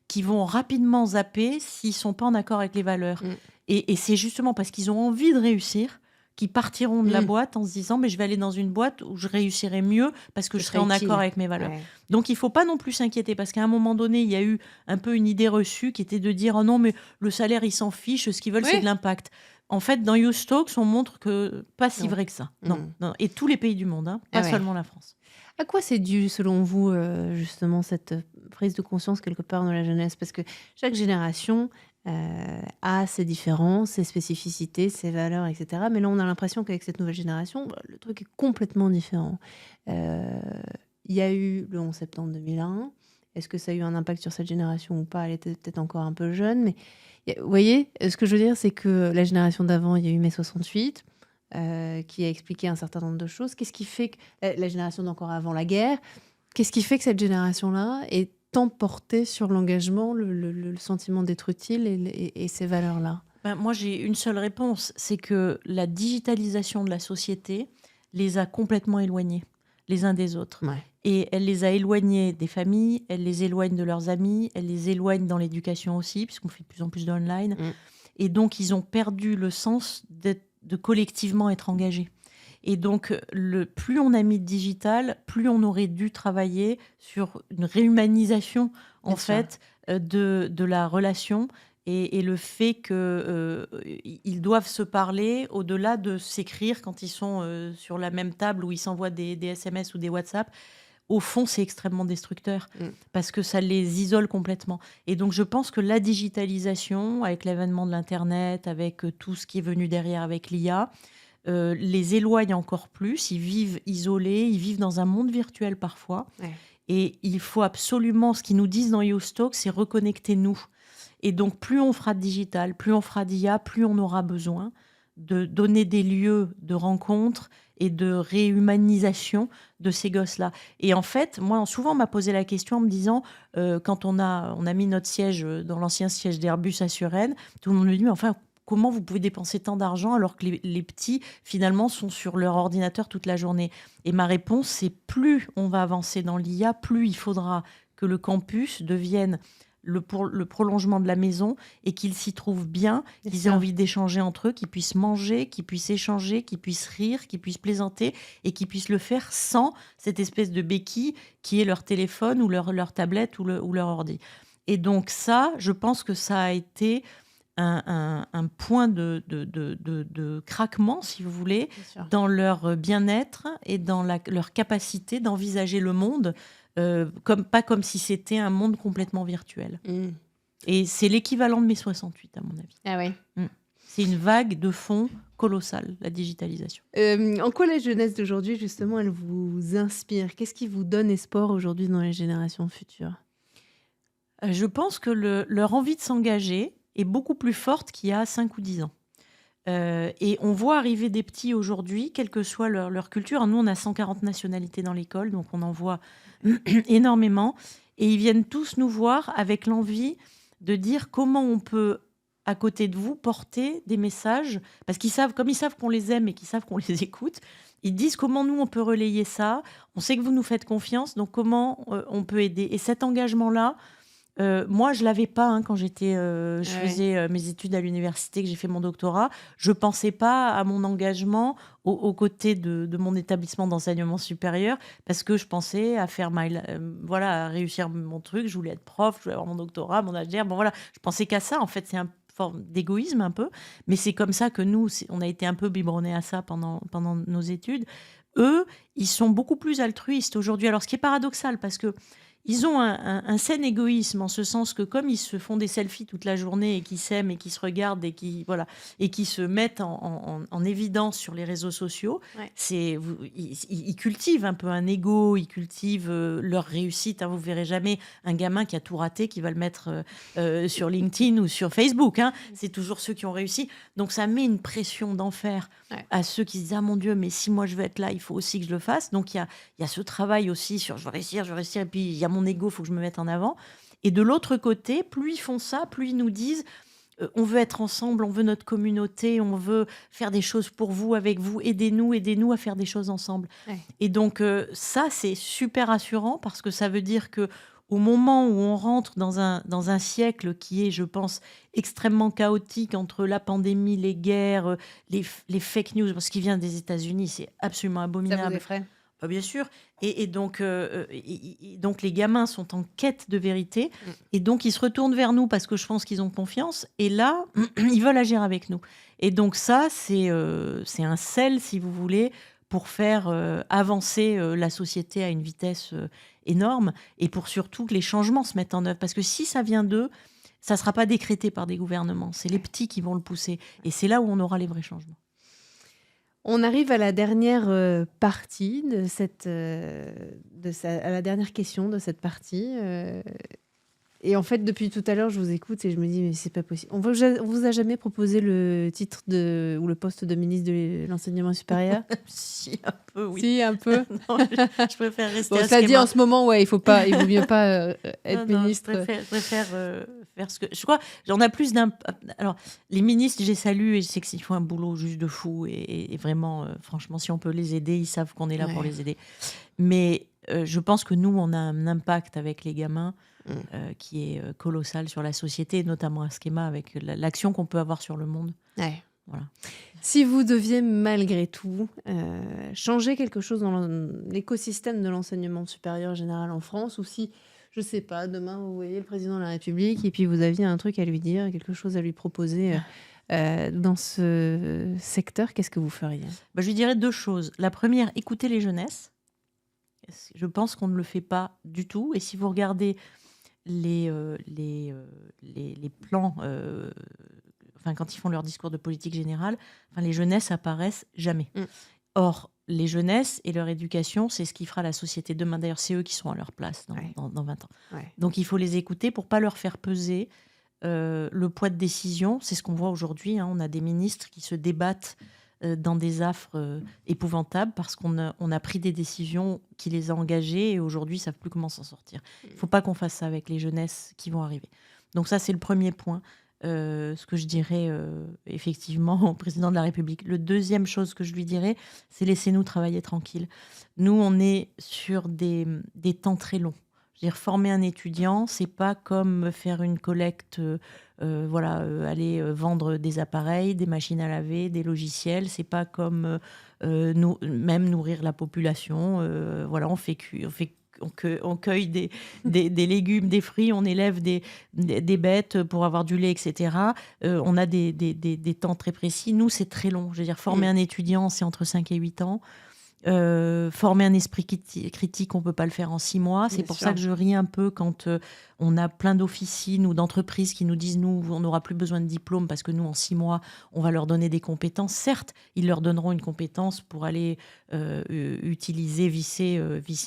qui vont rapidement zapper s'ils ne sont pas en accord avec les valeurs. Et c'est justement parce qu'ils ont envie de réussir qu'ils partiront de la boîte en se disant « mais je vais aller dans une boîte où je réussirai mieux parce que je serai en accord avec mes valeurs ». Donc il ne faut pas non plus s'inquiéter, parce qu'à un moment donné, il y a eu un peu une idée reçue qui était de dire « oh non, mais le salaire, ils s'en fichent, ce qu'ils veulent, c'est de l'impact ». En fait, dans Youth Talks, on montre que pas si vrai que ça. Non. Et tous les pays du monde, hein, pas seulement la France. À quoi c'est dû, selon vous, justement, cette prise de conscience quelque part de la jeunesse? Parce que chaque génération a ses différences, ses spécificités, ses valeurs, etc. Mais là, on a l'impression qu'avec cette nouvelle génération, le truc est complètement différent. Il y a eu le 11 septembre 2001. Est-ce que ça a eu un impact sur cette génération ou pas? Elle était peut-être encore un peu jeune. Mais vous voyez, ce que je veux dire, c'est que la génération d'avant, il y a eu mai 68. Qui a expliqué un certain nombre de choses. Qu'est-ce qui fait que la génération d'encore avant la guerre, qu'est-ce qui fait que cette génération-là est tant portée sur l'engagement, le sentiment d'être utile et ces valeurs-là? Moi, j'ai une seule réponse, c'est que la digitalisation de la société les a complètement éloignés les uns des autres. Et elle les a éloignés des familles, elle les éloigne de leurs amis, elle les éloigne dans l'éducation aussi, puisqu'on fait de plus en plus d'online. Et donc, ils ont perdu le sens de collectivement être engagés. Et donc, plus on a mis de digital, plus on aurait dû travailler sur une réhumanisation, en fait, de la relation et le fait qu'ils doivent se parler au-delà de s'écrire quand ils sont sur la même table où ils s'envoient des SMS ou des WhatsApp. Au fond, c'est extrêmement destructeur parce que ça les isole complètement. Et donc, je pense que la digitalisation, avec l'avènement de l'Internet, avec tout ce qui est venu derrière avec l'IA, les éloigne encore plus. Ils vivent isolés, ils vivent dans un monde virtuel parfois. Et il faut absolument, ce qu'ils nous disent dans Youth Talk, c'est reconnecter-nous. Et donc, plus on fera de digital, plus on fera d'IA, plus on aura besoin de donner des lieux de rencontre et de réhumanisation de ces gosses-là. Et en fait, moi, souvent, on m'a posé la question en me disant, quand on a mis notre siège dans l'ancien siège d'Airbus à Suresnes, tout le monde me dit, mais enfin, comment vous pouvez dépenser tant d'argent alors que les petits, finalement, sont sur leur ordinateur toute la journée? Et ma réponse, c'est plus on va avancer dans l'IA, plus il faudra que le campus devienne le prolongement de la maison et qu'ils s'y trouvent bien, qu'ils aient envie d'échanger entre eux, qu'ils puissent manger, qu'ils puissent échanger, qu'ils puissent rire, qu'ils puissent plaisanter et qu'ils puissent le faire sans cette espèce de béquille qui est leur téléphone ou leur tablette ou leur ordi. Et donc ça, je pense que ça a été un point de craquement, si vous voulez, Bien sûr. dans leur bien-être et dans leur capacité d'envisager le monde, pas comme si c'était un monde complètement virtuel. Mmh. Et c'est l'équivalent de mai 68, à mon avis. Ah ouais. C'est une vague de fond colossale, la digitalisation. En quoi la jeunesse d'aujourd'hui, justement, elle vous inspire? Qu'est-ce qui vous donne espoir aujourd'hui dans les générations futures? Je pense que leur envie de s'engager est beaucoup plus forte qu'il y a 5 ou 10 ans. Et on voit arriver des petits aujourd'hui, quelle que soit leur culture. Nous, on a 140 nationalités dans l'école, donc on en voit énormément. Et ils viennent tous nous voir avec l'envie de dire comment on peut, à côté de vous, porter des messages. Parce qu'ils savent, comme ils savent qu'on les aime et qu'ils savent qu'on les écoute, ils disent comment nous, on peut relayer ça. On sait que vous nous faites confiance, donc comment on peut aider. Et cet engagement-là, moi, je l'avais pas quand je faisais mes études à l'université, que j'ai fait mon doctorat. Je pensais pas à mon engagement aux côtés de mon établissement d'enseignement supérieur, parce que je pensais à faire à réussir mon truc. Je voulais être prof, je voulais avoir mon doctorat, mon AGR. Bon voilà, je pensais qu'à ça. En fait, c'est une forme d'égoïsme un peu, mais c'est comme ça que nous, on a été un peu biberonnés à ça pendant nos études. Eux, ils sont beaucoup plus altruistes aujourd'hui. Alors, ce qui est paradoxal, parce que ils ont un sain égoïsme, en ce sens que comme ils se font des selfies toute la journée et qui s'aiment et qui se regardent et qui se mettent en évidence sur les réseaux sociaux, Ouais. ils cultivent un peu un ego, ils cultivent leur réussite. Vous verrez jamais un gamin qui a tout raté qui va le mettre sur LinkedIn ou sur Facebook. C'est toujours ceux qui ont réussi. Donc ça met une pression d'enfer à ceux qui se disent « Ah mon Dieu, mais si moi je veux être là, il faut aussi que je le fasse ». Donc il y a ce travail aussi sur « je veux réussir ». Et puis il y a mon ego, il faut que je me mette en avant. Et de l'autre côté, plus ils font ça, plus ils nous disent on veut être ensemble, on veut notre communauté, on veut faire des choses pour vous, avec vous, aidez-nous à faire des choses ensemble. Ouais. Et donc ça, c'est super rassurant, parce que ça veut dire que au moment où on rentre dans un siècle qui est, je pense, extrêmement chaotique, entre la pandémie, les guerres, les fake news, ce qui vient des États-Unis, c'est absolument Ça abominable. vous effraie? Bien sûr. Et donc, donc, les gamins sont en quête de vérité. Et donc, ils se retournent vers nous parce que je pense qu'ils ont confiance. Et là, ils veulent agir avec nous. Et donc, ça, c'est un sel, si vous voulez, pour faire avancer la société à une vitesse énorme, et pour surtout que les changements se mettent en œuvre. Parce que si ça vient d'eux, ça ne sera pas décrété par des gouvernements. C'est les petits qui vont le pousser. Et c'est là où on aura les vrais changements. On arrive à la dernière partie à la dernière question de cette partie. Et en fait, depuis tout à l'heure, je vous écoute et je me dis, mais c'est pas possible. On vous a jamais proposé le titre ou le poste de ministre de l'enseignement supérieur? Si, un peu, oui. Si, un peu. Non, je préfère rester à Ça dit Schema. en ce moment, il vaut mieux pas être Non, ministre. je préfère faire ce que... Je crois, j'en ai plus d'un... Alors, les ministres, je les salue et je sais qu'ils font un boulot juste de fou. Et vraiment, franchement, si on peut les aider, ils savent qu'on est là pour les aider. Mais je pense que nous, on a un impact avec les gamins qui est colossal sur la société, notamment à Schema, avec l'action qu'on peut avoir sur le monde. Ouais. Voilà. Si vous deviez malgré tout changer quelque chose dans l'écosystème de l'enseignement supérieur général en France, ou si, je sais pas, demain vous voyez le président de la République et puis vous aviez un truc à lui dire, quelque chose à lui proposer dans ce secteur, qu'est-ce que vous feriez? Je lui dirais 2 choses. La première, écoutez les jeunesses. Je pense qu'on ne le fait pas du tout. Et si vous regardez les plans, quand ils font leur discours de politique générale, les jeunesses apparaissent jamais. Or, les jeunesses et leur éducation, c'est ce qui fera la société demain. D'ailleurs, c'est eux qui sont à leur place dans 20 ans. Ouais. Donc, il faut les écouter pour pas leur faire peser le poids de décision. C'est ce qu'on voit aujourd'hui. On a des ministres qui se débattent dans des affres épouvantables parce qu'on a pris des décisions qui les ont engagés et aujourd'hui, ils ne savent plus comment s'en sortir. Il ne faut pas qu'on fasse ça avec les jeunesses qui vont arriver. Donc ça, c'est le premier point. Ce que je dirais effectivement au président de la République. Le deuxième chose que je lui dirais, c'est laissez-nous travailler tranquille. Nous, on est sur des temps très longs. Je veux dire, former un étudiant, c'est pas comme faire une collecte, aller vendre des appareils, des machines à laver, des logiciels. C'est pas comme même nourrir la population. On fait on cueille des légumes, des fruits, on élève des bêtes pour avoir du lait, etc. On a des temps très précis. Nous, c'est très long. Je veux dire, former un étudiant, c'est entre 5 et 8 ans. Former un esprit critique, on ne peut pas le faire en 6 mois. C'est pour ça que je ris un peu quand on a plein d'officines ou d'entreprises qui nous disent, nous, on n'aura plus besoin de diplôme parce que nous, en 6 mois, on va leur donner des compétences. Certes, ils leur donneront une compétence pour aller utiliser, visser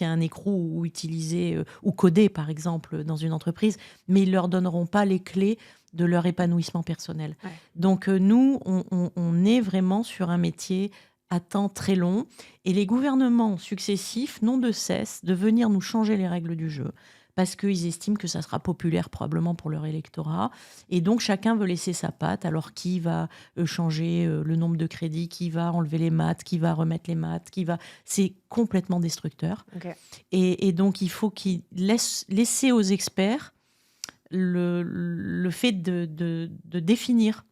un écrou ou utiliser ou coder, par exemple, dans une entreprise, mais ils ne leur donneront pas les clés de leur épanouissement personnel. Ouais. Donc, nous, on est vraiment sur un métier à temps très long, et les gouvernements successifs n'ont de cesse de venir nous changer les règles du jeu, parce qu'ils estiment que ça sera populaire probablement pour leur électorat, et donc chacun veut laisser sa patte, alors qui va changer le nombre de crédits, qui va enlever les maths, qui va remettre les maths, c'est complètement destructeur. Okay. Et donc il faut qu'ils laisser aux experts le fait de définir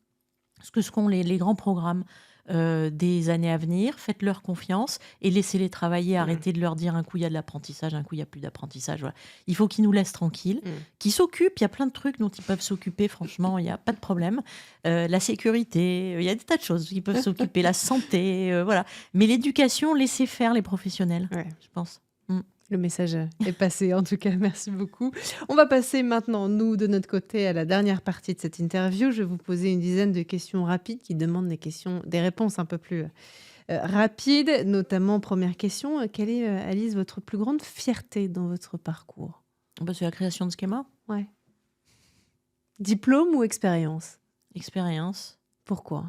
ce que seront les grands programmes des années à venir. Faites-leur confiance et laissez-les travailler. Arrêtez de leur dire un coup il y a de l'apprentissage, un coup il n'y a plus d'apprentissage. Voilà. Il faut qu'ils nous laissent tranquilles, qu'ils s'occupent. Il y a plein de trucs dont ils peuvent s'occuper, franchement, il n'y a pas de problème. La sécurité, il y a des tas de choses qui peuvent s'occuper, la santé, voilà. Mais l'éducation, laissez faire les professionnels, je pense. Le message est passé, en tout cas, merci beaucoup. On va passer maintenant, nous, de notre côté, à la dernière partie de cette interview. Je vais vous poser une dizaine de questions rapides qui demandent des réponses un peu plus rapides. Notamment, première question, quelle est, Alice, votre plus grande fierté dans votre parcours ? C'est la création de Schema. Ouais. Diplôme ou expérience ? Expérience. Pourquoi ?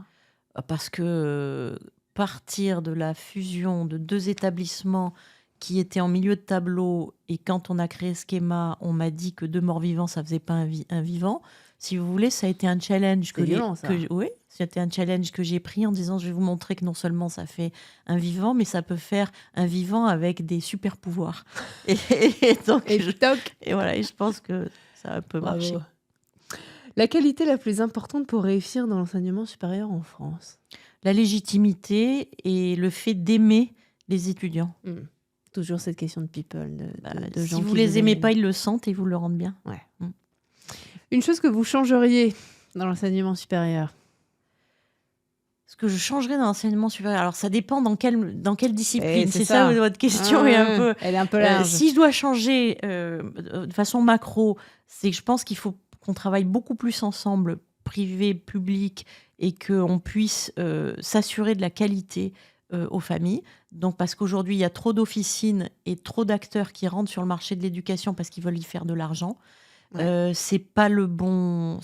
Parce que partir de la fusion de 2 établissements qui était en milieu de tableau, et quand on a créé Schema, on m'a dit que 2 morts vivants, ça faisait pas un vivant. Si vous voulez, ça a été un challenge oui, c'était un challenge que j'ai pris en disant, je vais vous montrer que non seulement ça fait un vivant, mais ça peut faire un vivant avec des super pouvoirs. Et voilà, et je pense que ça peut marcher. La qualité la plus importante pour réussir dans l'enseignement supérieur en France ? La légitimité et le fait d'aimer les étudiants. Toujours cette question de people, de gens si vous les aimez pas, ils le sentent et vous le rendent bien. Ouais. Une chose que vous changeriez dans l'enseignement supérieur ? Ce que je changerais dans l'enseignement supérieur, alors ça dépend dans quelle discipline. C'est ça votre question est un peu. Elle est un peu large. Si je dois changer de façon macro, c'est que je pense qu'il faut qu'on travaille beaucoup plus ensemble, privé, public, et qu'on puisse s'assurer de la qualité aux familles. Donc, parce qu'aujourd'hui, il y a trop d'officines et trop d'acteurs qui rentrent sur le marché de l'éducation parce qu'ils veulent y faire de l'argent. Ouais. C'est pas le bon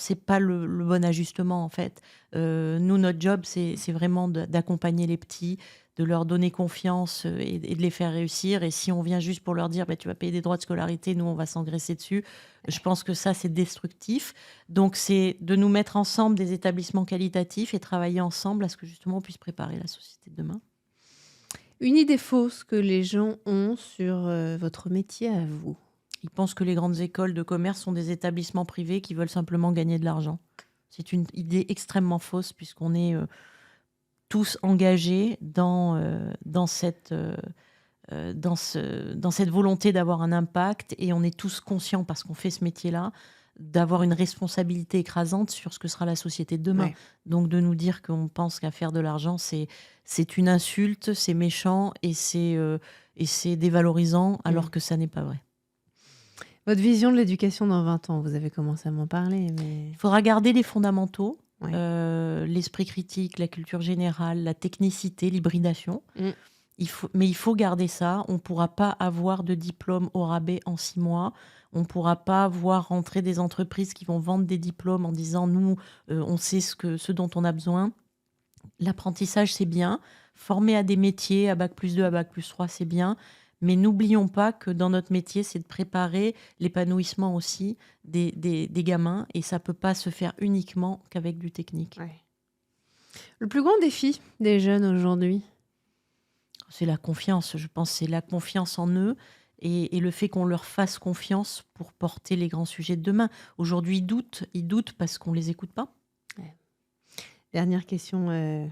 ajustement, en fait. Nous, notre job, c'est vraiment d'accompagner les petits, de leur donner confiance et de les faire réussir. Et si on vient juste pour leur dire tu vas payer des droits de scolarité, nous, on va s'engraisser dessus, je pense que ça, c'est destructif. Donc, c'est de nous mettre ensemble des établissements qualitatifs et travailler ensemble à ce que, justement, on puisse préparer la société de demain. Une idée fausse que les gens ont sur votre métier à vous ? Ils pensent que les grandes écoles de commerce sont des établissements privés qui veulent simplement gagner de l'argent. C'est une idée extrêmement fausse, puisqu'on est tous engagés dans cette volonté d'avoir un impact, et on est tous conscients, parce qu'on fait ce métier-là, d'avoir une responsabilité écrasante sur ce que sera la société de demain. Ouais. Donc de nous dire qu'on pense qu'à faire de l'argent, c'est une insulte, c'est méchant et c'est dévalorisant, alors que ça n'est pas vrai. Votre vision de l'éducation dans 20 ans, vous avez commencé à m'en parler. Mais... Il faudra garder les fondamentaux, l'esprit critique, la culture générale, la technicité, l'hybridation. Mais il faut garder ça. On ne pourra pas avoir de diplôme au rabais en 6 mois. On ne pourra pas voir rentrer des entreprises qui vont vendre des diplômes en disant « nous, on sait ce dont on a besoin ». L'apprentissage, c'est bien. Former à des métiers, à Bac+2, à Bac+3, c'est bien. Mais n'oublions pas que dans notre métier, c'est de préparer l'épanouissement aussi des gamins. Et ça ne peut pas se faire uniquement qu'avec du technique. Ouais. Le plus grand défi des jeunes aujourd'hui ? C'est la confiance. Je pense que c'est la confiance en eux et le fait qu'on leur fasse confiance pour porter les grands sujets de demain. Aujourd'hui, ils doutent parce qu'on ne les écoute pas. Ouais. Dernière question.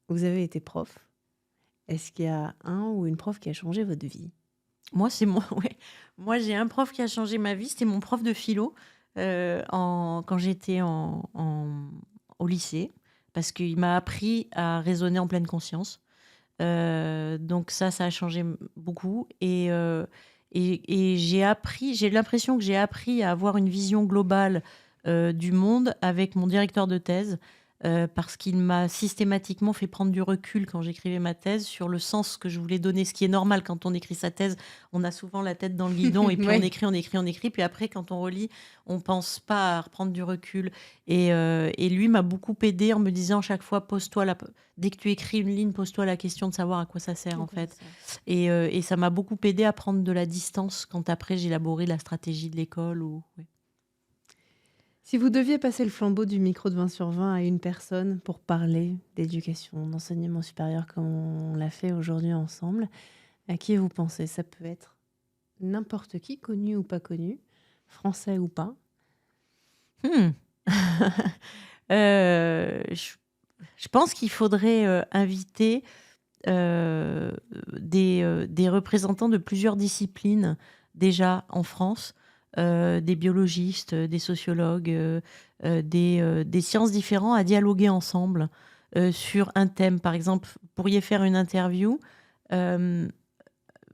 Vous avez été prof. Est-ce qu'il y a un ou une prof qui a changé votre vie ? Moi, ouais. Moi, j'ai un prof qui a changé ma vie. C'était mon prof de philo quand j'étais au lycée, parce qu'il m'a appris à raisonner en pleine conscience. Donc ça a changé beaucoup. Et j'ai l'impression que j'ai appris à avoir une vision globale du monde avec mon directeur de thèse. Parce qu'il m'a systématiquement fait prendre du recul quand j'écrivais ma thèse sur le sens que je voulais donner, ce qui est normal quand on écrit sa thèse. On a souvent la tête dans le guidon et puis Ouais. on écrit. Puis après, quand on relit, on pense pas à reprendre du recul. Et lui m'a beaucoup aidé en me disant chaque fois, dès que tu écris une ligne, pose-toi la question de savoir à quoi ça sert en fait. Et ça m'a beaucoup aidé à prendre de la distance quand après j'ai élaboré la stratégie de l'école. Ouais. Si vous deviez passer le flambeau du micro de 20 sur 20 à une personne pour parler d'éducation, d'enseignement supérieur comme on l'a fait aujourd'hui ensemble, à qui vous pensez? Ça peut être n'importe qui, connu ou pas connu, français ou pas. Je pense qu'il faudrait inviter des représentants de plusieurs disciplines déjà en France, des biologistes, des sociologues, des sciences différentes à dialoguer ensemble sur un thème. Par exemple, vous pourriez faire une interview. Je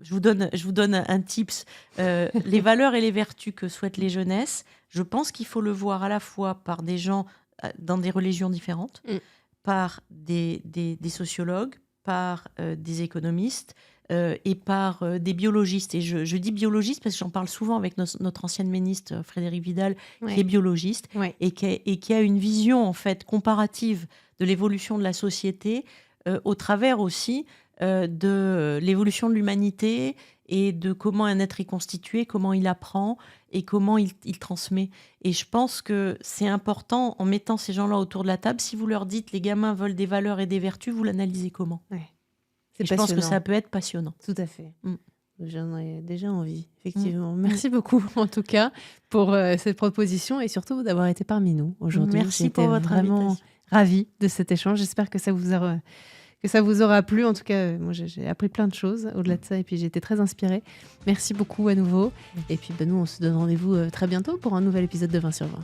vous donne un tips. Les valeurs et les vertus que souhaitent les jeunesses, je pense qu'il faut le voir à la fois par des gens dans des religions différentes, par des sociologues, par des économistes et par des biologistes. Et je dis biologiste parce que j'en parle souvent avec notre ancienne ministre Frédérique Vidal, qui est biologiste et qui a une vision en fait comparative de l'évolution de la société au travers aussi de l'évolution de l'humanité et de comment un être est constitué, comment il apprend et comment il transmet. Et je pense que c'est important, en mettant ces gens-là autour de la table, si vous leur dites les gamins veulent des valeurs et des vertus, vous l'analysez comment? Je pense que ça peut être passionnant. Tout à fait. J'en ai déjà envie, effectivement. Merci beaucoup, en tout cas, pour cette proposition et surtout d'avoir été parmi nous aujourd'hui. Merci pour votre invitation. Ravie de cet échange. J'espère que ça vous aura plu. En tout cas, moi, j'ai appris plein de choses au-delà de ça et puis j'ai été très inspirée. Merci beaucoup à nouveau. Et puis, nous, on se donne rendez-vous très bientôt pour un nouvel épisode de 20 sur 20.